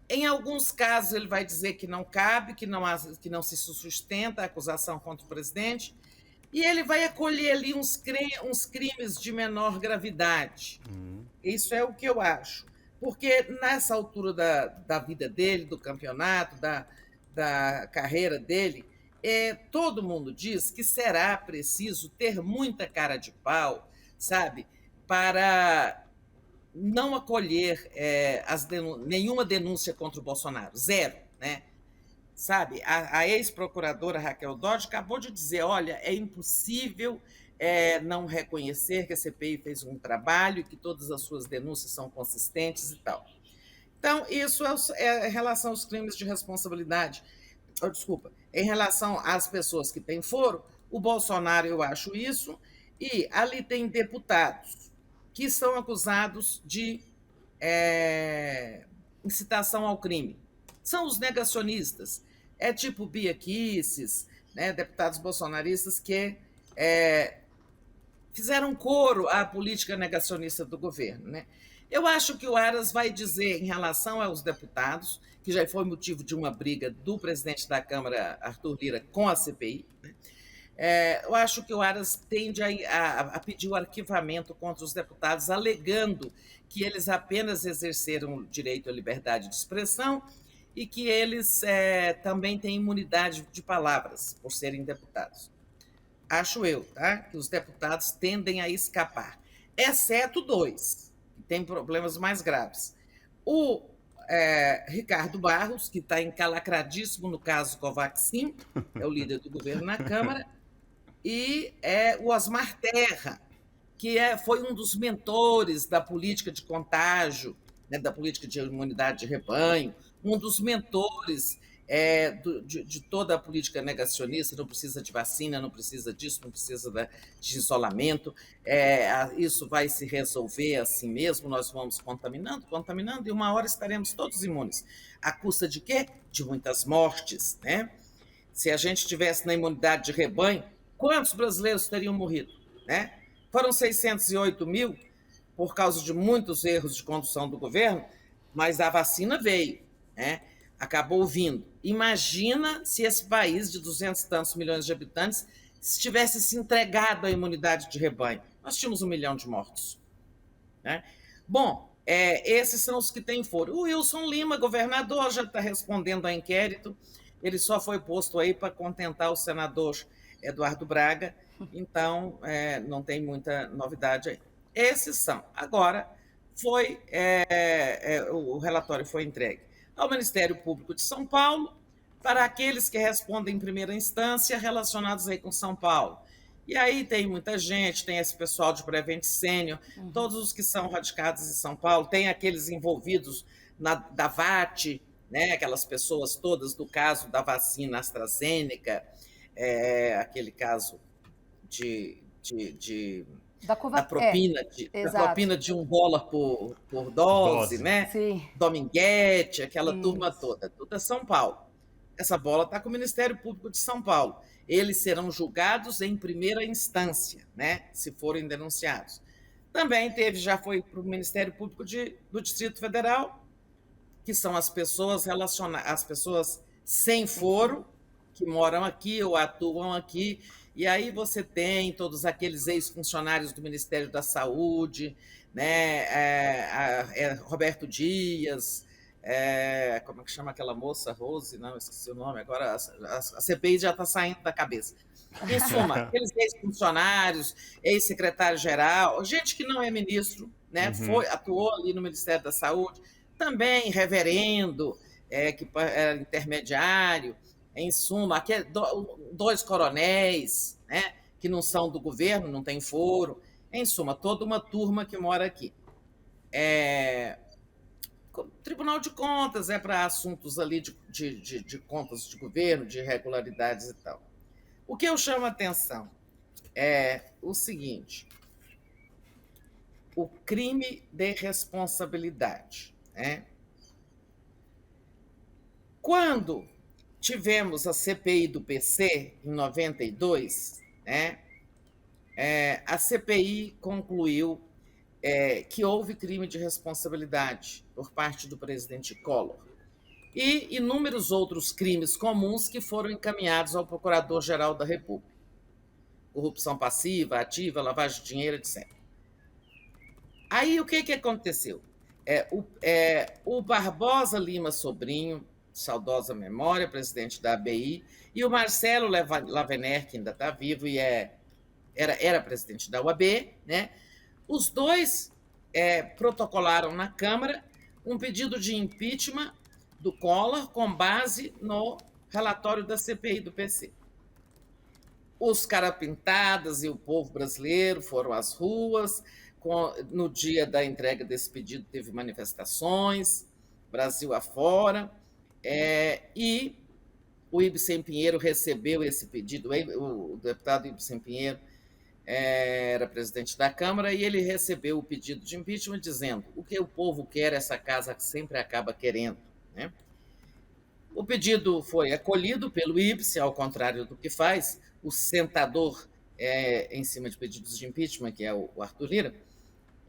Em alguns casos, ele vai dizer que não cabe, que não se sustenta a acusação contra o presidente, e ele vai acolher ali uns crimes de menor gravidade. Isso é o que eu acho. Porque nessa altura da vida dele, do campeonato, da carreira dele, todo mundo diz que será preciso ter muita cara de pau, sabe, para não acolher nenhuma denúncia contra o Bolsonaro, 0, né? Sabe, a ex-procuradora Raquel Dodge acabou de dizer, olha, é impossível não reconhecer que a CPI fez um trabalho e que todas as suas denúncias são consistentes e tal. Então, isso é em relação aos crimes de responsabilidade. Em relação às pessoas que têm foro, o Bolsonaro, eu acho isso, e ali tem deputados que são acusados de incitação ao crime. São os negacionistas. É tipo Bia Kicis, né, deputados bolsonaristas que fizeram coro à política negacionista do governo. Né? Eu acho que o Aras vai dizer, em relação aos deputados, que já foi motivo de uma briga do presidente da Câmara, Arthur Lira, com a CPI, né? Eu acho que o Aras tende a pedir o arquivamento contra os deputados, alegando que eles apenas exerceram o direito à liberdade de expressão e que eles também têm imunidade de palavras, por serem deputados. Acho eu, tá? Que os deputados tendem a escapar, exceto 2, que têm problemas mais graves. Ricardo Barros, que está encalacradíssimo no caso Covaxin, é o líder do governo na Câmara, e o Osmar Terra, que foi um dos mentores da política de contágio, né, da política de imunidade de rebanho, um dos mentores de toda a política negacionista, não precisa de vacina, não precisa disso, não precisa de isolamento, isso vai se resolver assim mesmo, nós vamos contaminando, e uma hora estaremos todos imunes. À custa de quê? De muitas mortes, né? Se a gente estivesse na imunidade de rebanho, quantos brasileiros teriam morrido, né? Foram 608 mil por causa de muitos erros de condução do governo, mas a vacina veio, né? Acabou vindo. Imagina se esse país de 200 e tantos milhões de habitantes tivesse se entregado à imunidade de rebanho. Nós tínhamos 1 milhão de mortos, né? Bom, esses são os que têm foro. O Wilson Lima, governador, já está respondendo a inquérito. Ele só foi posto aí para contentar o senador Eduardo Braga, então não tem muita novidade aí. Esses são. Agora, o relatório foi entregue ao Ministério Público de São Paulo, para aqueles que respondem em primeira instância relacionados aí com São Paulo. E aí tem muita gente, tem esse pessoal de Prevent Senior, todos os que são radicados em São Paulo, tem aqueles envolvidos da VAT, né, aquelas pessoas todas do caso da vacina AstraZeneca, aquele caso da propina, da propina de $1 por dose, né? Sim. Dominguete, aquela turma toda é São Paulo. Essa bola está com o Ministério Público de São Paulo. Eles serão julgados em primeira instância, né? Se forem denunciados. Também já foi para o Ministério Público do Distrito Federal, que são as pessoas as pessoas sem foro, que moram aqui ou atuam aqui. E aí você tem todos aqueles ex-funcionários do Ministério da Saúde, né? Roberto Dias, como é que chama aquela moça? Rose? Não, esqueci o nome. Agora a CPI já está saindo da cabeça. Em suma, aqueles ex-funcionários, ex-secretário-geral, gente que não é ministro, né? Atuou ali no Ministério da Saúde, também reverendo, que era intermediário. Em suma, aqui 2 coronéis, né, que não são do governo, não tem foro. Em suma, toda uma turma que mora aqui. Tribunal de Contas é para assuntos ali de contas de governo, de irregularidades e tal. O que eu chamo a atenção é o seguinte: o crime de responsabilidade, né? Quando tivemos a CPI do PC, em 92, né? A CPI concluiu que houve crime de responsabilidade por parte do presidente Collor e inúmeros outros crimes comuns que foram encaminhados ao Procurador-Geral da República. Corrupção passiva, ativa, lavagem de dinheiro, etc. Aí, o que aconteceu? O Barbosa Lima Sobrinho, saudosa memória, presidente da ABI, e o Marcelo Lavener, que ainda está vivo e era presidente da UAB, né? Os dois protocolaram na Câmara um pedido de impeachment do Collor com base no relatório da CPI do PC. Os carapintadas e o povo brasileiro foram às ruas. No dia da entrega desse pedido, teve manifestações, Brasil afora. E o Ibsen Pinheiro recebeu esse pedido, o deputado Ibsen Pinheiro era presidente da Câmara, e ele recebeu o pedido de impeachment dizendo: o que o povo quer, essa casa sempre acaba querendo, né? O pedido foi acolhido pelo Ibsen, ao contrário do que faz o sentador em cima de pedidos de impeachment, que é o Arthur Lira.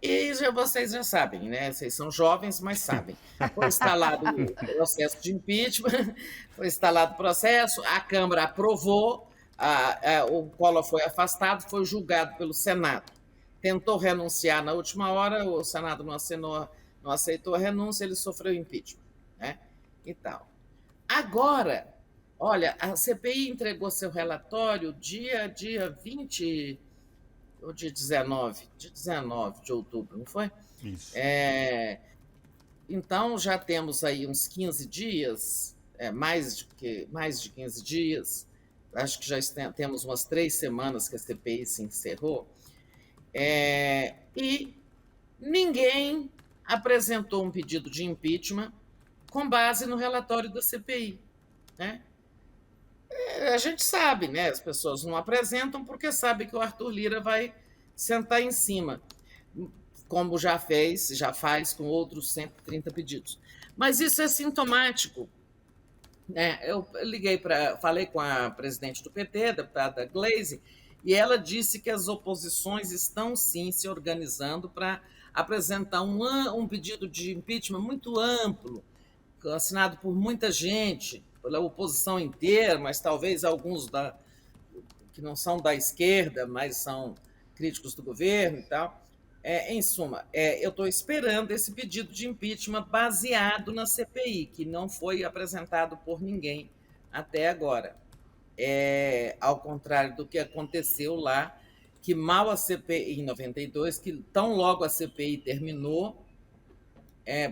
E vocês já sabem, né? Vocês são jovens, mas sabem. Foi instalado o processo de impeachment, foi instalado o processo, a Câmara aprovou, o Collor foi afastado, foi julgado pelo Senado. Tentou renunciar na última hora, o Senado não aceitou a renúncia, ele sofreu impeachment, né? E tal. Agora, olha, a CPI entregou seu relatório dia 20... ou dia 19 de outubro, não foi? Isso. Então, já temos aí uns 15 dias, mais de 15 dias, acho que já temos umas 3 semanas que a CPI se encerrou, e ninguém apresentou um pedido de impeachment com base no relatório da CPI, né? A gente sabe, né? As pessoas não apresentam porque sabem que o Arthur Lira vai sentar em cima, como já faz com outros 130 pedidos. Mas isso é sintomático, né? Eu falei com a presidente do PT, a deputada Gleisi, e ela disse que as oposições estão, sim, se organizando para apresentar um pedido de impeachment muito amplo, assinado por muita gente, pela oposição inteira, mas talvez alguns que não são da esquerda, mas são críticos do governo e tal. Em suma, eu estou esperando esse pedido de impeachment baseado na CPI, que não foi apresentado por ninguém até agora. Ao contrário do que aconteceu lá, que mal a CPI, em 92, que tão logo a CPI terminou,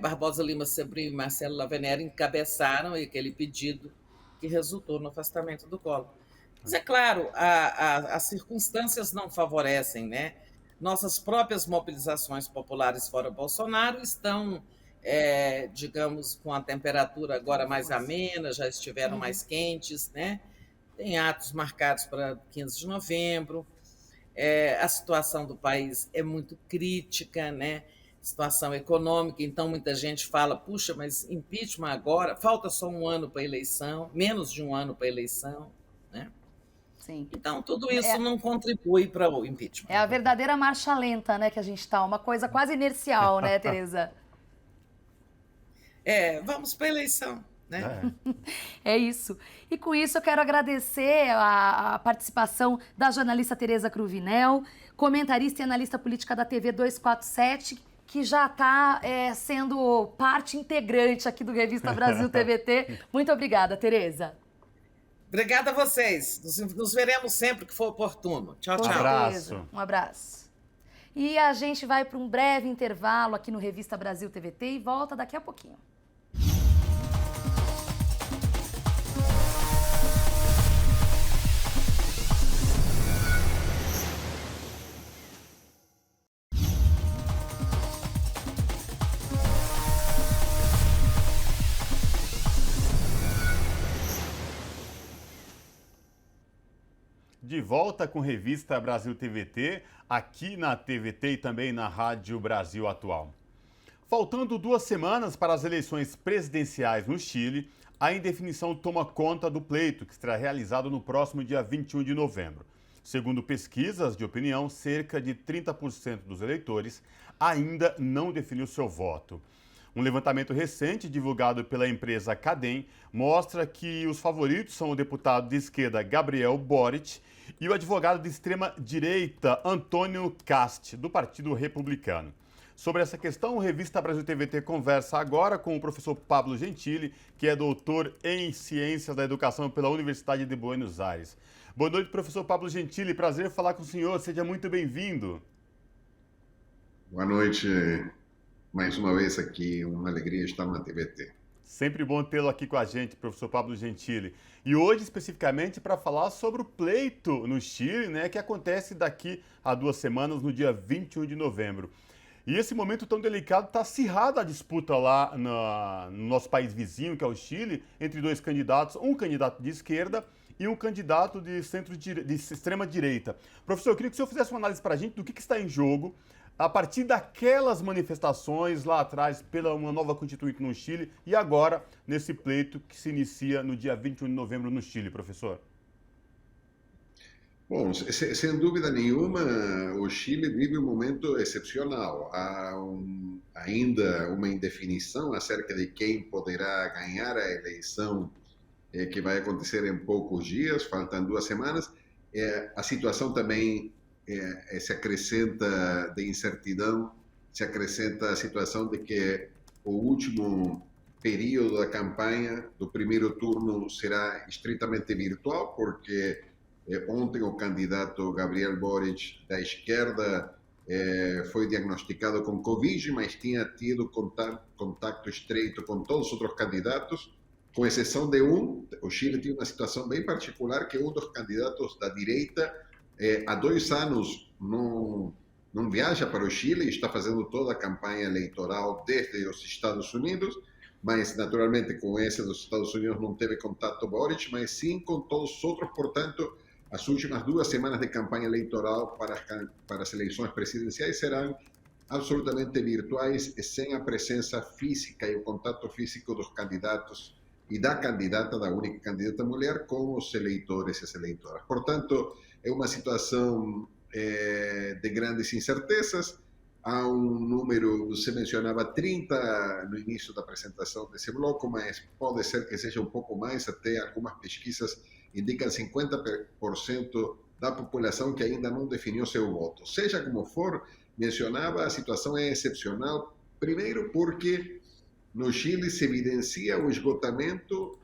Barbosa Lima Sebril e Marcelo Lavenera encabeçaram aquele pedido que resultou no afastamento do Collor. Mas, é claro, as circunstâncias não favorecem, né? Nossas próprias mobilizações populares fora Bolsonaro estão, digamos, com a temperatura agora mais amena, já estiveram mais quentes, né? Tem atos marcados para 15 de novembro, a situação do país é muito crítica, né? Situação econômica, então muita gente fala, puxa, mas impeachment agora, falta só um ano para a eleição, menos de um ano para a eleição, né? Sim. Então, tudo isso não contribui para o impeachment. É a verdadeira marcha lenta, né, que a gente está, uma coisa quase inercial, né, Tereza? Vamos para a eleição, né? É isso. E com isso eu quero agradecer a participação da jornalista Tereza Cruvinel, comentarista e analista política da TV 247, que já está sendo parte integrante aqui do Revista Brasil TVT. Muito obrigada, Tereza. Obrigada a vocês. Nos veremos sempre que for oportuno. Tchau, tchau. Um abraço. Um abraço. E a gente vai para um breve intervalo aqui no Revista Brasil TVT e volta daqui a pouquinho. De volta com Revista Brasil TVT, aqui na TVT e também na Rádio Brasil Atual. Faltando 2 semanas para as eleições presidenciais no Chile, a indefinição toma conta do pleito, que será realizado no próximo dia 21 de novembro. Segundo pesquisas de opinião, cerca de 30% dos eleitores ainda não definiu seu voto. Um levantamento recente, divulgado pela empresa Cadem, mostra que os favoritos são o deputado de esquerda Gabriel Boric e o advogado de extrema-direita Antônio Cast, do Partido Republicano. Sobre essa questão, o Revista Brasil TVT conversa agora com o professor Pablo Gentili, que é doutor em Ciências da Educação pela Universidade de Buenos Aires. Boa noite, professor Pablo Gentili. Prazer falar com o senhor. Seja muito bem-vindo. Boa noite. Mais uma vez aqui, uma alegria estar na TVT. Sempre bom tê-lo aqui com a gente, professor Pablo Gentili. E hoje, especificamente, para falar sobre o pleito no Chile, né, que acontece daqui a 2 semanas, no dia 21 de novembro. E esse momento tão delicado, está acirrada a disputa lá no nosso país vizinho, que é o Chile, entre 2 candidatos, um candidato de esquerda e um candidato de extrema-direita. Professor, eu queria que o senhor fizesse uma análise para a gente do que está em jogo, a partir daquelas manifestações lá atrás pela uma nova constituinte no Chile e agora nesse pleito que se inicia no dia 21 de novembro no Chile, professor. Bom, sem dúvida nenhuma, o Chile vive um momento excepcional. Há ainda uma indefinição acerca de quem poderá ganhar a eleição que vai acontecer em poucos dias, faltam 2 semanas. A situação também se acrescenta de incertidão, se acrescenta a situação de que o último período da campanha do primeiro turno será estritamente virtual, porque ontem o candidato Gabriel Boric da esquerda foi diagnosticado com Covid, mas tinha tido contato estreito com todos os outros candidatos, com exceção de um. O Chile tinha uma situação bem particular, que um dos candidatos da direita, há 2 anos, não viaja para o Chile, está fazendo toda a campanha eleitoral desde os Estados Unidos, mas naturalmente com esse dos Estados Unidos não teve contato Boric, mas sim com todos os outros. Portanto, as últimas 2 semanas de campanha eleitoral para as eleições presidenciais serão absolutamente virtuais e sem a presença física e o contato físico dos candidatos e da candidata, da única candidata mulher, com os eleitores e as eleitoras. Portanto, é uma situação de grandes incertezas. Há um número, você mencionava 30 no início da apresentação desse bloco, mas pode ser que seja um pouco mais, até algumas pesquisas indicam 50% da população que ainda não definiu seu voto. Seja como for, mencionava, a situação é excepcional, primeiro porque no Chile se evidencia o esgotamento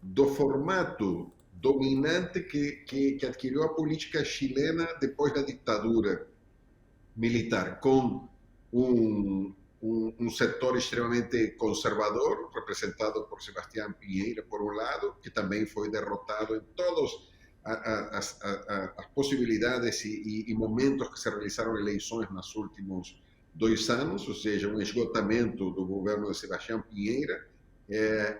do formato dominante que adquiriu a política chilena depois da ditadura militar, com um setor extremamente conservador, representado por Sebastián Piñera, por um lado, que também foi derrotado em todas as possibilidades e momentos que se realizaram eleições nos últimos 2 anos, ou seja, um esgotamento do governo de Sebastián Piñera,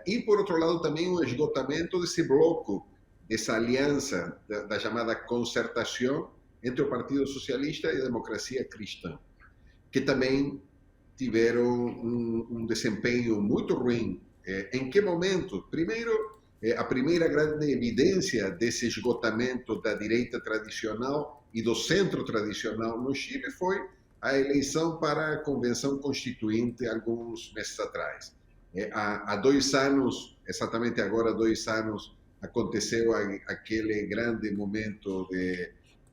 e, por outro lado, também um esgotamento desse bloco, dessa aliança da chamada concertação entre o Partido Socialista e a Democracia Cristã, que também tiveram um desempenho muito ruim. Em que momento? Primeiro, a primeira grande evidência desse esgotamento da direita tradicional e do centro tradicional no Chile foi a eleição para a Convenção Constituinte alguns meses atrás. Há 2 anos, exatamente agora 2 anos, aconteceu aquele grande momento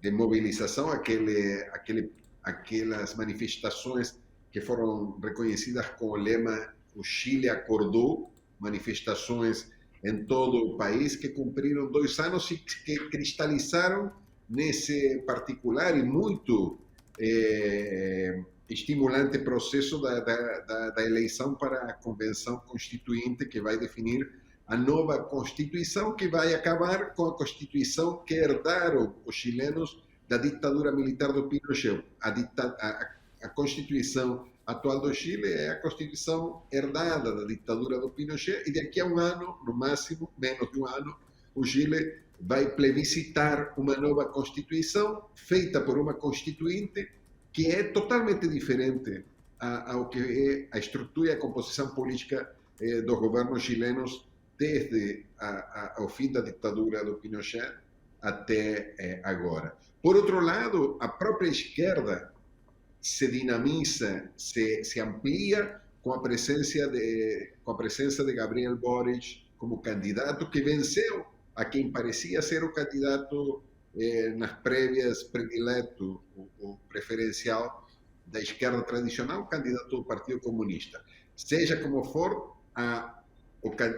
de mobilização, aquelas manifestações que foram reconhecidas com o lema "O Chile acordou", manifestações em todo o país que cumpriram 2 anos e que cristalizaram nesse particular e muito estimulante processo da eleição para a Convenção Constituinte, que vai definir a nova Constituição, que vai acabar com a Constituição que herdaram os chilenos da ditadura militar do Pinochet. A Constituição atual do Chile é a Constituição herdada da ditadura do Pinochet, e daqui a 1 ano, no máximo, menos de 1 ano, o Chile vai plebiscitar uma nova Constituição, feita por uma Constituinte que é totalmente diferente ao que é a estrutura e a composição política dos governos chilenos desde o fim da ditadura do Pinochet até agora. Por outro lado, a própria esquerda se dinamiza, se amplia com a presença de Gabriel Boric como candidato que venceu a quem parecia ser o candidato nas prévias predileto, o preferencial da esquerda tradicional, o candidato do Partido Comunista. Seja como for,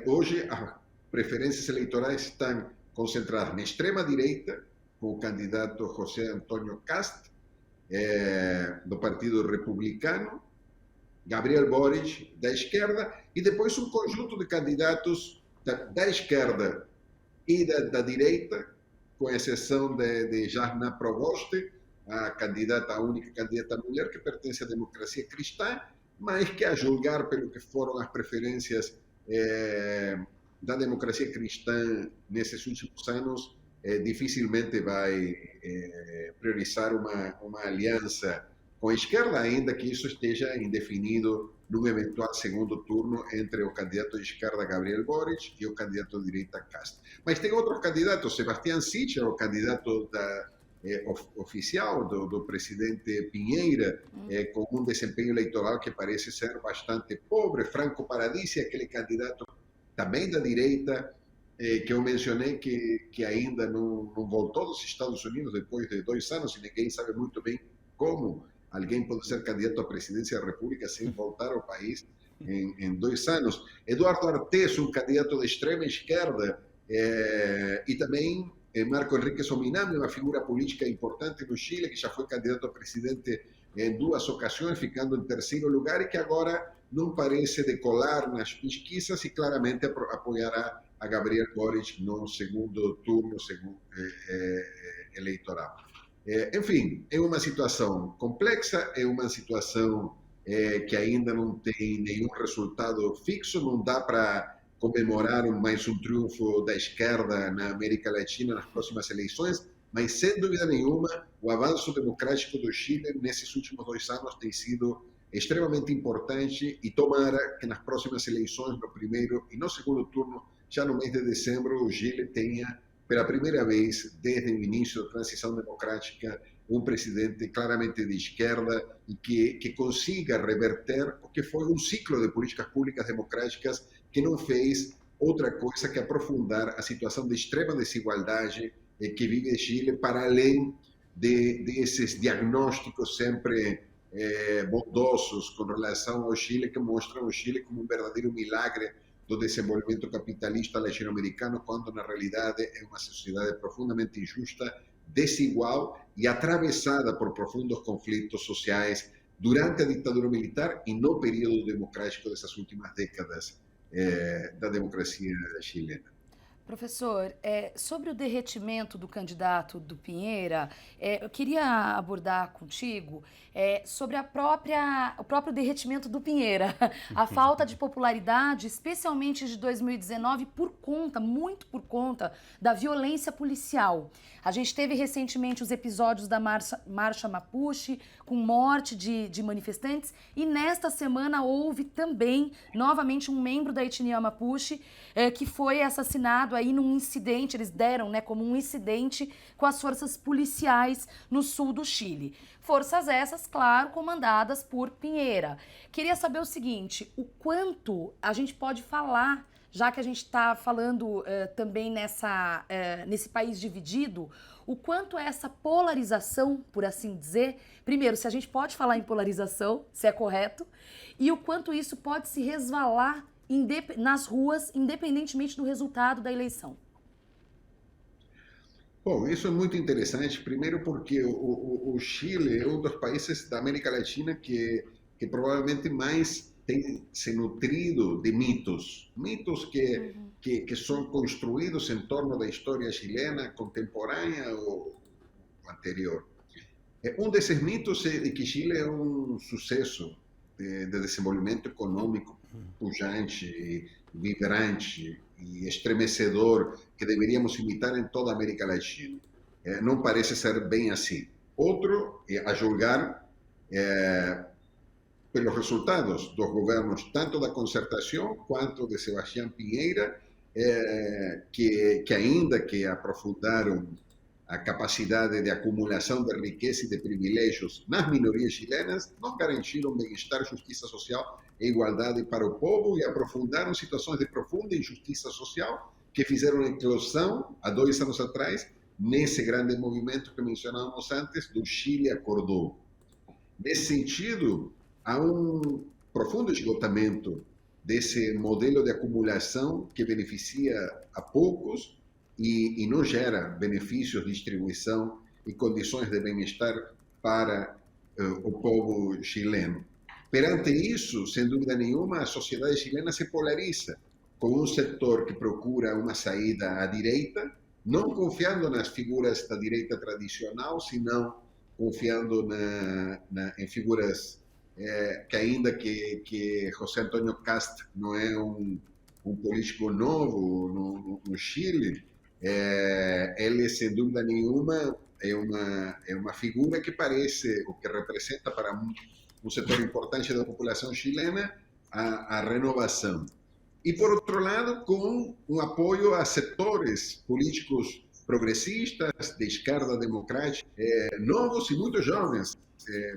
hoje as preferências eleitorais estão concentradas na extrema-direita, com o candidato José Antonio Cast, do Partido Republicano, Gabriel Boric, da esquerda, e depois um conjunto de candidatos da esquerda e da direita, com exceção de Jarna Proboste, a única candidata mulher que pertence à Democracia Cristã, mas que, a julgar pelo que foram as preferências da Democracia Cristã nesses últimos anos, dificilmente vai priorizar uma aliança com a esquerda, ainda que isso esteja indefinido num eventual segundo turno entre o candidato de esquerda Gabriel Boric e o candidato de direita Cast. Mas tem outros candidatos. Sebastián Sichel, o candidato oficial do presidente Piñera, com um desempenho eleitoral que parece ser bastante pobre. Franco Paradisi, aquele candidato também da direita, que eu mencionei, que ainda não voltou dos Estados Unidos depois de 2 anos, e ninguém sabe muito bem como alguém pode ser candidato à presidência da República sem voltar ao país em 2 anos. Eduardo Artés, um candidato de extrema esquerda, e também Marco Enrique Sominami, uma figura política importante no Chile, que já foi candidato a presidente em 2 ocasiões, ficando em 3º lugar, e que agora não parece decolar nas pesquisas e claramente apoiará a Gabriel Boric no 2º turno eleitoral. Enfim, é uma situação complexa, é uma situação que ainda não tem nenhum resultado fixo, não dá para comemorar mais um triunfo da esquerda na América Latina nas próximas eleições, mas sem dúvida nenhuma o avanço democrático do Chile nesses últimos 2 anos tem sido extremamente importante e tomara que nas próximas eleições, no 1º e no 2º turno, já no mês de dezembro, o Chile tenha, pela primeira vez desde o início da transição democrática, um presidente claramente de esquerda e que consiga reverter o que foi um ciclo de políticas públicas democráticas que não fez outra coisa que aprofundar a situação de extrema desigualdade que vive Chile, para além desses diagnósticos sempre bondosos com relação ao Chile, que mostram o Chile como um verdadeiro milagre do desenvolvimento capitalista latino-americano, quando na realidade é uma sociedade profundamente injusta, desigual e atravessada por profundos conflitos sociais durante a ditadura militar e no período democrático dessas últimas décadas da democracia chilena. Professor, sobre o derretimento do candidato do Pinheira, eu queria abordar contigo sobre o próprio derretimento do Pinheira, a falta de popularidade, especialmente de 2019, muito por conta da violência policial. A gente teve recentemente os episódios da Marcha Mapuche, com morte de manifestantes, e nesta semana houve também, novamente, um membro da etnia Mapuche que foi assassinado aí num incidente, eles deram como um incidente com as forças policiais no sul do Chile. Forças essas, claro, comandadas por Pinheira. Queria saber o seguinte, o quanto a gente pode falar, já que a gente está falando também nesse país dividido, o quanto essa polarização, por assim dizer, primeiro, se a gente pode falar em polarização, se é correto, e o quanto isso pode se resvalar nas ruas, independentemente do resultado da eleição. Bom, isso é muito interessante, primeiro porque o Chile é um dos países da América Latina que provavelmente mais tem se nutrido de mitos que são construídos em torno da história chilena contemporânea ou anterior. Um desses mitos é de que Chile é um sucesso de desenvolvimento econômico pujante, vibrante e estremecedor que deveríamos imitar em toda a América Latina. Não parece ser bem assim. Outro, a julgar pelos resultados dos governos, tanto da concertação quanto de Sebastián Pinheira, que ainda que aprofundaram a capacidade de acumulação de riqueza e de privilégios nas minorias chilenas, não garantiram bem-estar, justiça social e igualdade para o povo e aprofundaram situações de profunda injustiça social que fizeram a eclosão, há 2 anos atrás, nesse grande movimento que mencionávamos antes, do Chile Acordou. Nesse sentido, há um profundo esgotamento desse modelo de acumulação que beneficia a poucos e não gera benefícios, distribuição e condições de bem-estar para o povo chileno. Perante isso, sem dúvida nenhuma, a sociedade chilena se polariza com um setor que procura uma saída à direita, não confiando nas figuras da direita tradicional, senão confiando em figuras que ainda que José Antonio Kast não é um político novo no Chile, ele, sem dúvida nenhuma, é uma figura que parece, o que representa para um setor importante da população chilena, a renovação. E, por outro lado, com um apoio a setores políticos progressistas, de esquerda democrática, novos e muito jovens.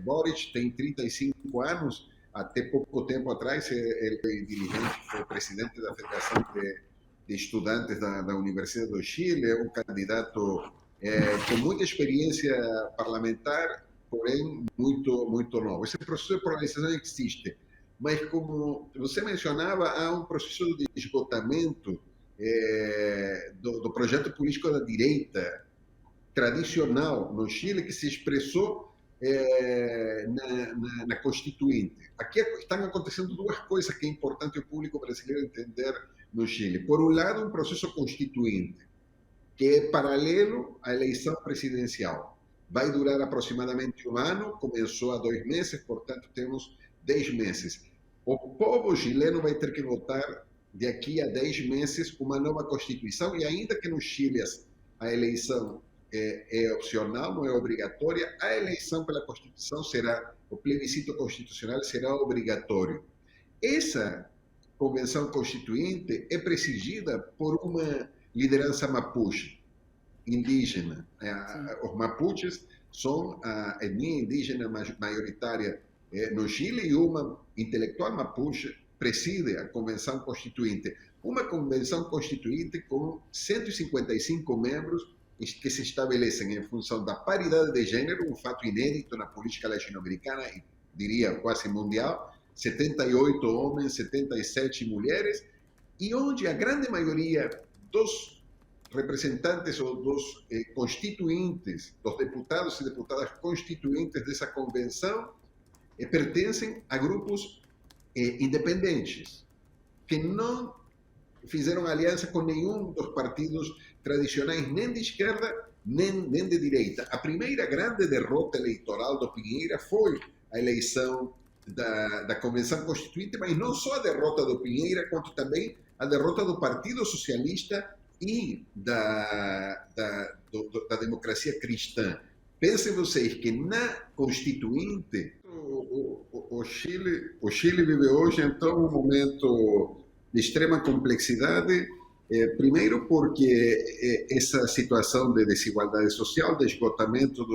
Boric tem 35 anos, até pouco tempo atrás ele foi dirigente, foi presidente da Federação de Estudantes da Universidade do Chile, é um candidato com muita experiência parlamentar, porém muito novo. Esse processo de polarização existe, mas como você mencionava, há um processo de esgotamento do projeto político da direita tradicional no Chile, que se expressou na Constituinte. Aqui estão acontecendo duas coisas que é importante o público brasileiro entender no Chile. Por um lado, um processo constituinte, que é paralelo à eleição presidencial. Vai durar aproximadamente um ano, começou há 2 meses, portanto temos 10 meses. O povo chileno vai ter que votar daqui a 10 meses uma nova Constituição, e ainda que no Chile a eleição é opcional, não é obrigatória, a eleição pela Constituição será, o plebiscito constitucional será obrigatório. Essa convenção constituinte é presidida por uma liderança mapuche, indígena. Os mapuches são a etnia indígena maioritária no Chile, e uma intelectual mapuche preside a convenção constituinte. Uma convenção constituinte com 155 membros que se estabelecem em função da paridade de gênero, um fato inédito na política latino-americana e, diria, quase mundial, 78 homens, 77 mulheres, e onde a grande maioria dos representantes ou dos constituintes, dos deputados e deputadas constituintes dessa convenção, pertencem a grupos independentes, que não fizeram aliança com nenhum dos partidos tradicionais, nem de esquerda, nem de direita. A primeira grande derrota eleitoral do Piñera foi a eleição da Convenção Constituinte, mas não só a derrota do Piñera, quanto também a derrota do Partido Socialista e da democracia cristã. Pensem vocês que na Constituinte, o Chile vive hoje, então, um momento de extrema complexidade, primeiro porque essa situação de desigualdade social, de esgotamento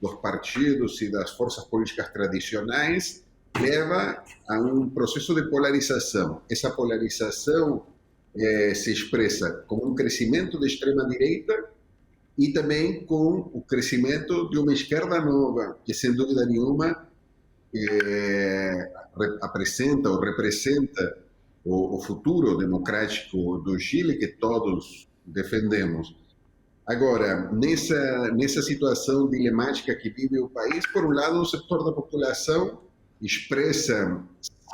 dos partidos e das forças políticas tradicionais, leva a um processo de polarização. Essa polarização se expressa com um crescimento da extrema-direita e também com o crescimento de uma esquerda nova, que, sem dúvida nenhuma, apresenta ou representa o futuro democrático do Chile que todos defendemos. Agora, nessa situação dilemática que vive o país, por um lado, um setor da população expressa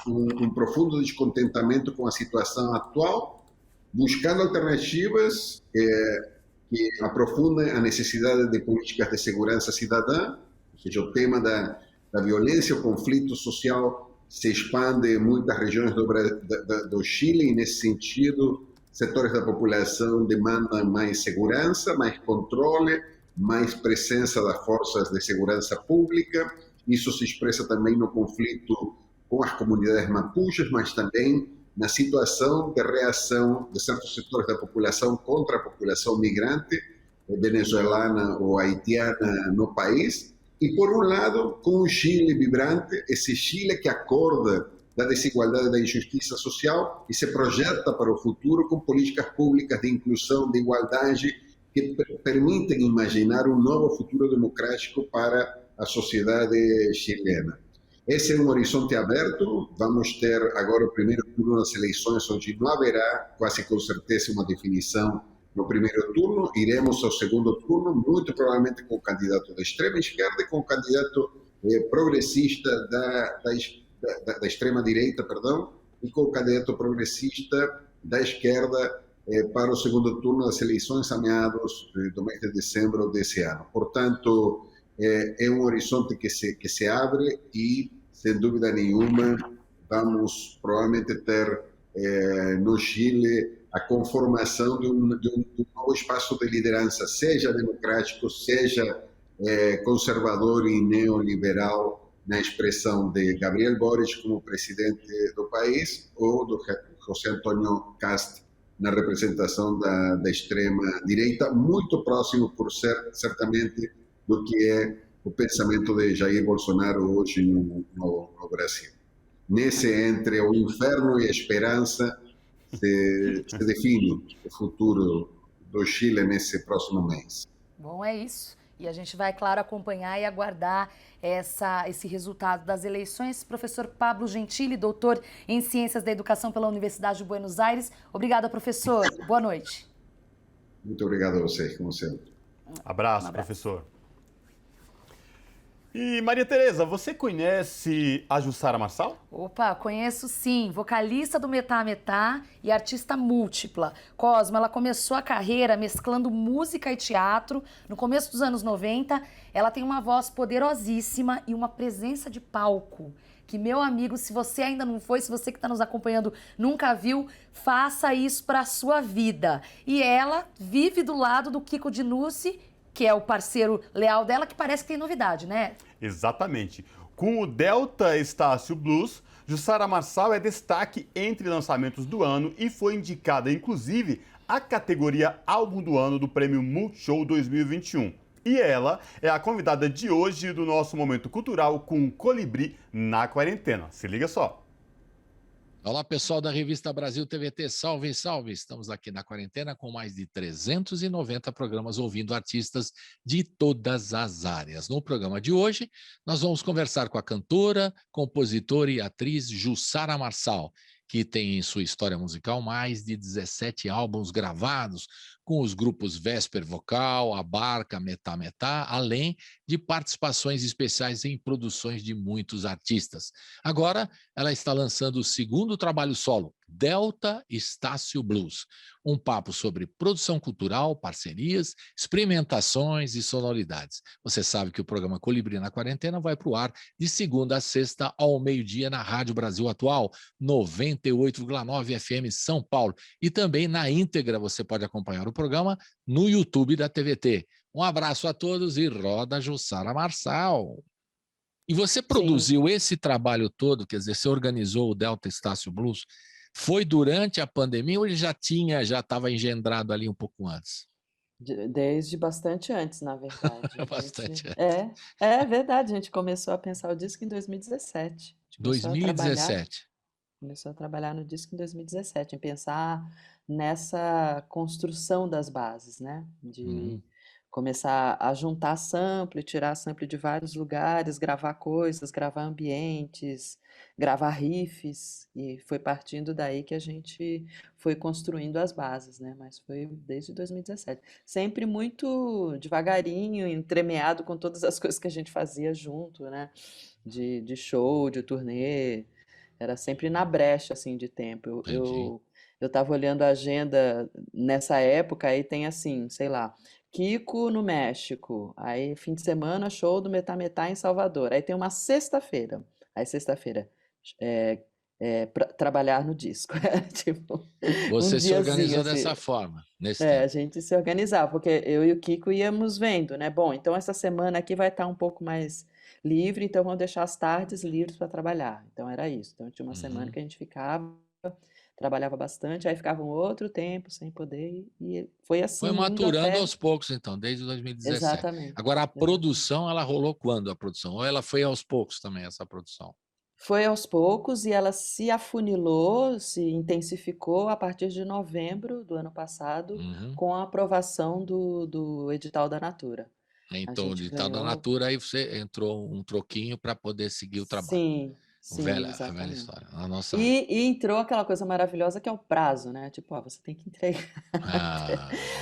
um profundo descontentamento com a situação atual, buscando alternativas que aprofundem a necessidade de políticas de segurança cidadã, ou seja, o tema da violência, o conflito social se expande em muitas regiões do Chile, e nesse sentido, setores da população demandam mais segurança, mais controle, mais presença das forças de segurança pública. Isso se expressa também no conflito com as comunidades mapuches, mas também na situação de reação de certos setores da população contra a população migrante venezuelana ou haitiana no país. E, por um lado, com um Chile vibrante, esse Chile que acorda da desigualdade e da injustiça social e se projeta para o futuro com políticas públicas de inclusão, de igualdade, que permitem imaginar um novo futuro democrático para a sociedade chilena. Esse é um horizonte aberto. Vamos ter agora o primeiro turno das eleições, onde não haverá, quase com certeza, uma definição no primeiro turno. Iremos ao segundo turno, muito provavelmente com o candidato da extrema esquerda e com o candidato progressista da extrema direita, e com o candidato progressista da esquerda para o segundo turno das eleições a meados do mês de dezembro desse ano. Portanto, é um horizonte que se abre e, sem dúvida nenhuma, vamos provavelmente ter no Chile a conformação de um novo espaço de liderança, seja democrático, seja conservador e neoliberal, na expressão de Gabriel Boric como presidente do país, ou do José Antônio Kast na representação da extrema-direita, muito próximo, por ser, certamente, do que é o pensamento de Jair Bolsonaro hoje no Brasil. Nesse entre o inferno e a esperança, se define o futuro do Chile nesse próximo mês. Bom, é isso. E a gente vai, claro, acompanhar e aguardar esse resultado das eleições. Professor Pablo Gentili, doutor em Ciências da Educação pela Universidade de Buenos Aires. Obrigada, professor. Boa noite. Muito obrigado a vocês, como sempre. Abraço, professor. E Maria Tereza, você conhece a Jussara Marçal? Opa, conheço sim, vocalista do Metá Metá e artista múltipla. Cosmo, ela começou a carreira mesclando música e teatro. No começo dos anos 90, ela tem uma voz poderosíssima e uma presença de palco. Que, meu amigo, se você ainda não foi, se você que está nos acompanhando nunca viu, faça isso para a sua vida. E ela vive do lado do Kiko Dinucci, que é o parceiro leal dela, que parece que tem novidade, né? Exatamente. Com o Delta Estácio Blues, Jussara Marçal é destaque entre lançamentos do ano e foi indicada, inclusive, à categoria Álbum do Ano do Prêmio Multishow 2021. E ela é a convidada de hoje do nosso Momento Cultural com Colibri na Quarentena. Se liga só. Olá, pessoal da Revista Brasil TVT, salve, salve! Estamos aqui na quarentena com mais de 390 programas ouvindo artistas de todas as áreas. No programa de hoje, nós vamos conversar com a cantora, compositora e atriz Jussara Marçal, que tem em sua história musical mais de 17 álbuns gravados com os grupos Vesper Vocal, A Barca, Metá Metá, além de participações especiais em produções de muitos artistas. Agora, ela está lançando o segundo trabalho solo, Delta Estácio Blues, um papo sobre produção cultural, parcerias, experimentações e sonoridades. Você sabe que o programa Colibri na Quarentena vai para o ar de segunda a sexta ao meio-dia na Rádio Brasil Atual, 98,9 FM São Paulo. E também na íntegra você pode acompanhar o programa no YouTube da TVT. Um abraço a todos e roda Jussara Marçal. E você produziu esse trabalho todo, quer dizer, você organizou o Delta Estácio Blues, foi durante a pandemia ou ele já estava engendrado ali um pouco antes? Desde bastante antes, na verdade. Bastante antes. É verdade, a gente começou a pensar o disco em 2017. 2017. Começou a trabalhar no disco em 2017, em pensar nessa construção das bases, né? De começar a juntar sample, tirar sample de vários lugares, gravar coisas, gravar ambientes, gravar riffs, e foi partindo daí que a gente foi construindo as bases, né? Mas foi desde 2017. Sempre muito devagarinho, entremeado com todas as coisas que a gente fazia junto, né? De show, de turnê, era sempre na brecha, assim, de tempo. Eu estava olhando a agenda nessa época, aí tem assim, sei lá, Kiko no México, aí fim de semana show do Metá Metá em Salvador, aí tem uma sexta-feira, trabalhar no disco, tipo, Você se organizou assim. dessa forma, nesse tempo. A gente se organizava, porque eu e o Kiko íamos vendo, né, bom, então essa semana aqui vai estar um pouco mais livre, então vamos deixar as tardes livres para trabalhar, então era isso, então tinha uma semana que a gente trabalhava bastante, aí ficava um outro tempo sem poder, e foi assim. Foi maturando aos poucos, então, desde 2017. Exatamente. Agora, a produção, ela rolou quando, a produção? Ou ela foi aos poucos também, essa produção? Foi aos poucos e ela se afunilou, se intensificou a partir de novembro do ano passado, com a aprovação do edital da Natura. Então, o edital da Natura, aí você entrou um troquinho para poder seguir o trabalho. Sim, a velha história. E entrou aquela coisa maravilhosa que é o prazo, né? Tipo, você tem que entregar.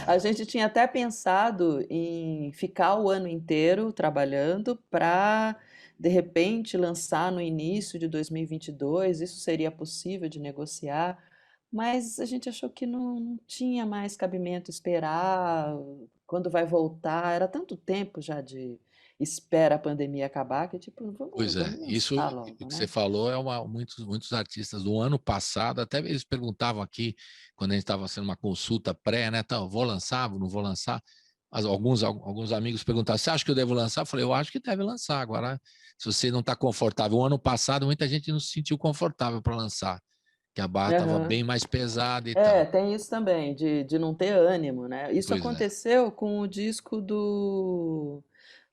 A gente tinha até pensado em ficar o ano inteiro trabalhando para, de repente, lançar no início de 2022. Isso seria possível de negociar, mas a gente achou que não tinha mais cabimento esperar quando vai voltar. Era tanto tempo já de espera a pandemia acabar, que tipo, Pois é, isso logo, que né? você falou muitos artistas do ano passado, até eles perguntavam aqui, quando a gente estava fazendo uma consulta pré, né, então, vou lançar, não vou lançar, mas alguns amigos perguntavam, você acha que eu devo lançar? Eu falei, eu acho que deve lançar, agora, se você não está confortável, o ano passado muita gente não se sentiu confortável para lançar, que a barra estava bem mais pesada e tal. Tem isso também, de não ter ânimo, né? Isso Pois aconteceu com o disco do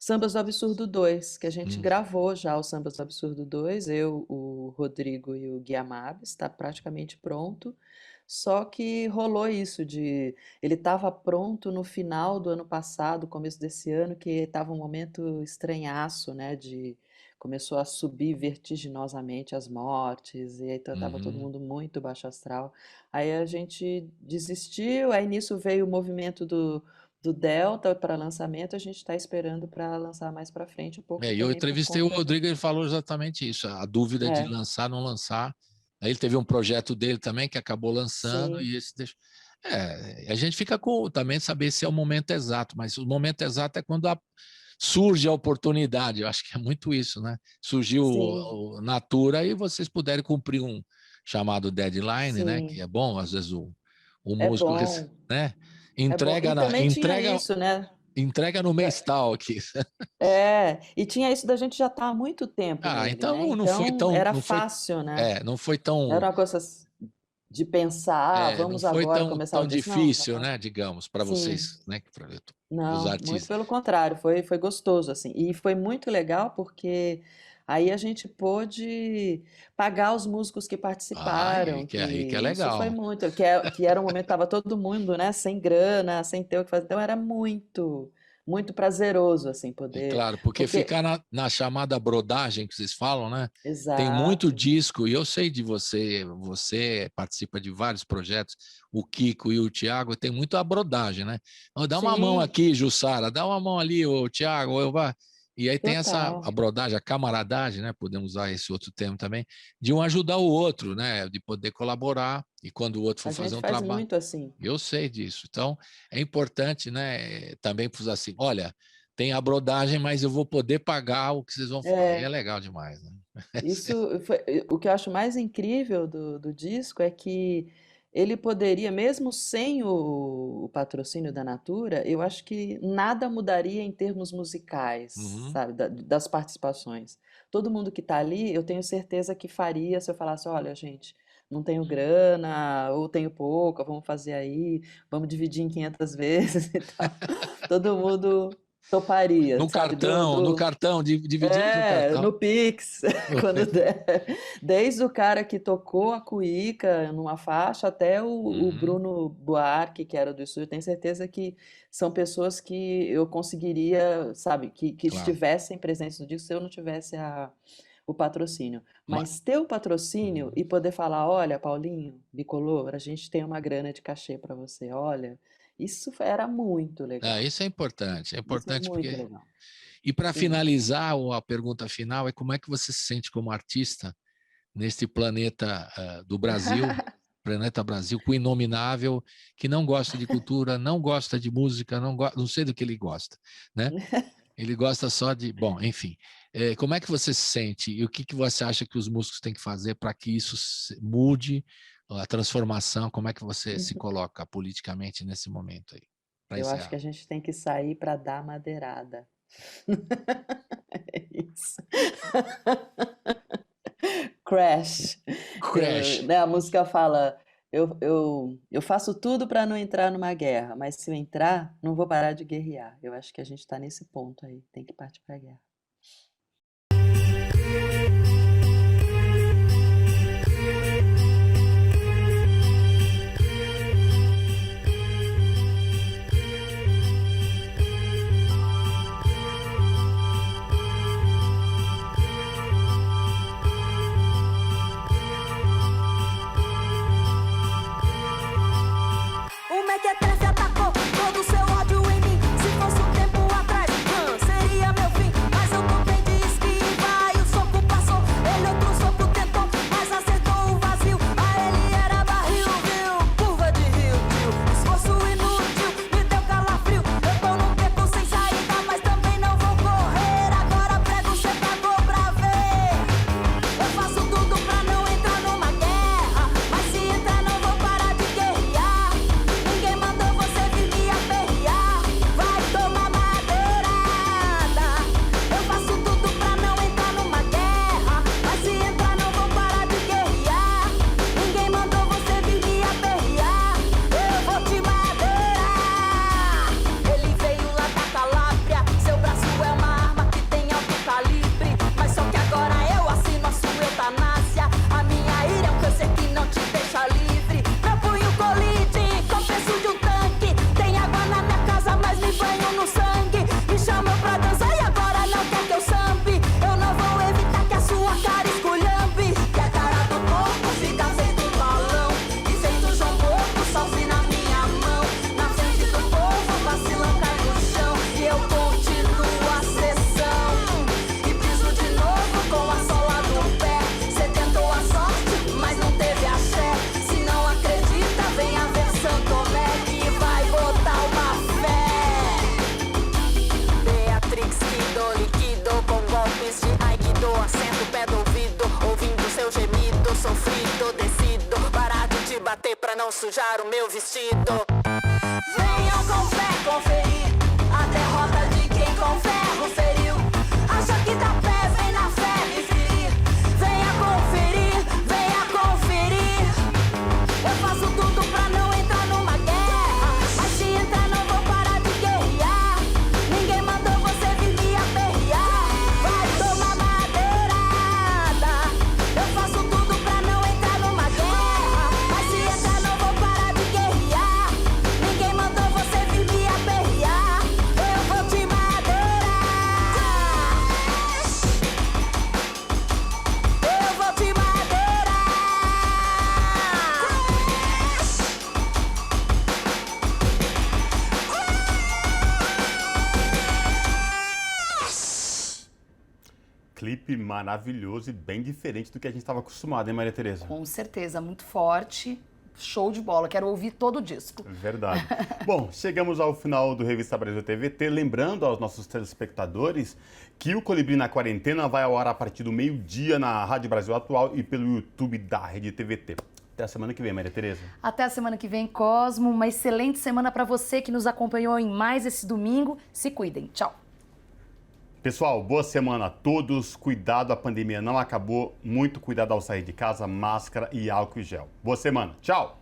Sambas do Absurdo 2, que a gente gravou já o Sambas do Absurdo 2, eu, o Rodrigo e o Guiamabes, está praticamente pronto. Só que rolou isso de... Ele estava pronto no final do ano passado, começo desse ano, que estava um momento estranhaço, né? Começou a subir vertiginosamente as mortes, e aí estava todo mundo muito baixo astral. Aí a gente desistiu, aí nisso veio o movimento do Delta para lançamento, a gente está esperando para lançar mais para frente um pouco. Eu entrevistei o Rodrigo, ele falou exatamente isso, a dúvida de lançar, não lançar. Aí ele teve um projeto dele também que acabou lançando. Sim. E esse deixa... a gente fica com também saber se é o momento exato, mas o momento exato é quando surge a oportunidade. Eu acho que é muito isso, né? Surgiu o Natura e vocês puderem cumprir um chamado deadline, né? Que é bom, às vezes o músico, né? Entrega tinha isso, né? Entrega no mês tal aqui. E tinha isso da gente já estar há muito tempo nele, então né? não foi tão... Era não fácil, foi, né? não foi tão... Era uma coisa de pensar, vamos agora começar tão difícil, né? Digamos, para vocês, né? Não, os artistas. muito pelo contrário, foi gostoso, assim. E foi muito legal porque aí a gente pôde pagar os músicos que participaram. Que é legal. Isso foi muito, que era um momento que estava todo mundo, né, sem grana, sem ter o que fazer. Então era muito prazeroso, assim, poder... Claro, porque ficar na chamada brodagem que vocês falam, né? Exato. Tem muito disco, e eu sei de você participa de vários projetos, o Kiko e o Thiago, tem muito a brodagem, né? Dá uma mão aqui, Jussara, dá uma mão ali, o Thiago, E aí tem a brodagem, a camaradagem, né? Podemos usar esse outro termo também, de um ajudar o outro, né? De poder colaborar, e quando o outro for fazer um trabalho... A gente faz muito assim. Eu sei disso. Então, é importante, né? Também falar assim, olha, tem a brodagem, mas eu vou poder pagar o que vocês vão fazer. É legal demais, né? Isso foi, o que eu acho mais incrível do disco é que ele poderia, mesmo sem o patrocínio da Natura, eu acho que nada mudaria em termos musicais, sabe, das participações. Todo mundo que está ali, eu tenho certeza que faria se eu falasse, olha, gente, não tenho grana, ou tenho pouco, vamos fazer aí, vamos dividir em 500 vezes e tal. Todo mundo toparia, no sabe? cartão, dividir no cartão. No Pix, quando der. Desde o cara que tocou a cuíca numa faixa até o Bruno Buarque, que era do estúdio, tenho certeza que são pessoas que eu conseguiria, sabe, que estivessem presentes no disco se eu não tivesse o patrocínio. Mas ter o patrocínio e poder falar, olha, Paulinho, Bicolor, a gente tem uma grana de cachê para você, olha... Isso era muito legal. Isso é importante. É importante muito porque... legal. E para finalizar, a pergunta final é como é que você se sente como artista neste planeta do Brasil, planeta Brasil, com o inominável, que não gosta de cultura, não gosta de música, não sei do que ele gosta, né? Ele gosta só de... Bom, enfim. Como é que você se sente e o que você acha que os músicos têm que fazer para que isso mude, a transformação? Como é que você se coloca politicamente nesse momento aí? Eu acho que a gente tem que sair para dar madeirada. É isso. Crash. Né, a música fala, eu faço tudo para não entrar numa guerra, mas se eu entrar, não vou parar de guerrear. Eu acho que a gente está nesse ponto aí, tem que partir para a guerra. O Mequetrefe atacou todo o seu ódio em mim. Se fosse um tempo atrás, seria meu fim. Mas não sujar o meu vestido. Venham com fé conferir a derrota de quem com ferro feriu. Acha que dá pé, vem na fé me ferir. Venha conferir. Eu faço tudo pra não entrar numa guerra, mas se entrar não vou parar de guerrear. Ninguém mandou você vir me aperrear. Vai tomar madeirada. Eu faço tudo pra não entrar numa guerra, mas se entrar não vou parar de guerrear. Ninguém mandou você vir me aperrear. Eu vou te madeirar. Eu vou te madeirar. Clipe maravilhoso e bem diferente do que a gente estava acostumado, hein, Maria Tereza? Com certeza, muito forte, show de bola, quero ouvir todo o disco. Verdade. Bom, chegamos ao final do Revista Brasil TVT, lembrando aos nossos telespectadores que o Colibri na Quarentena vai ao ar a partir do meio-dia na Rádio Brasil Atual e pelo YouTube da Rede TVT. Até a semana que vem, Maria Tereza. Até a semana que vem, Cosmo, uma excelente semana para você que nos acompanhou em mais esse domingo. Se cuidem, tchau. Pessoal, boa semana a todos. Cuidado, a pandemia não acabou. Muito cuidado ao sair de casa, máscara e álcool em gel. Boa semana. Tchau.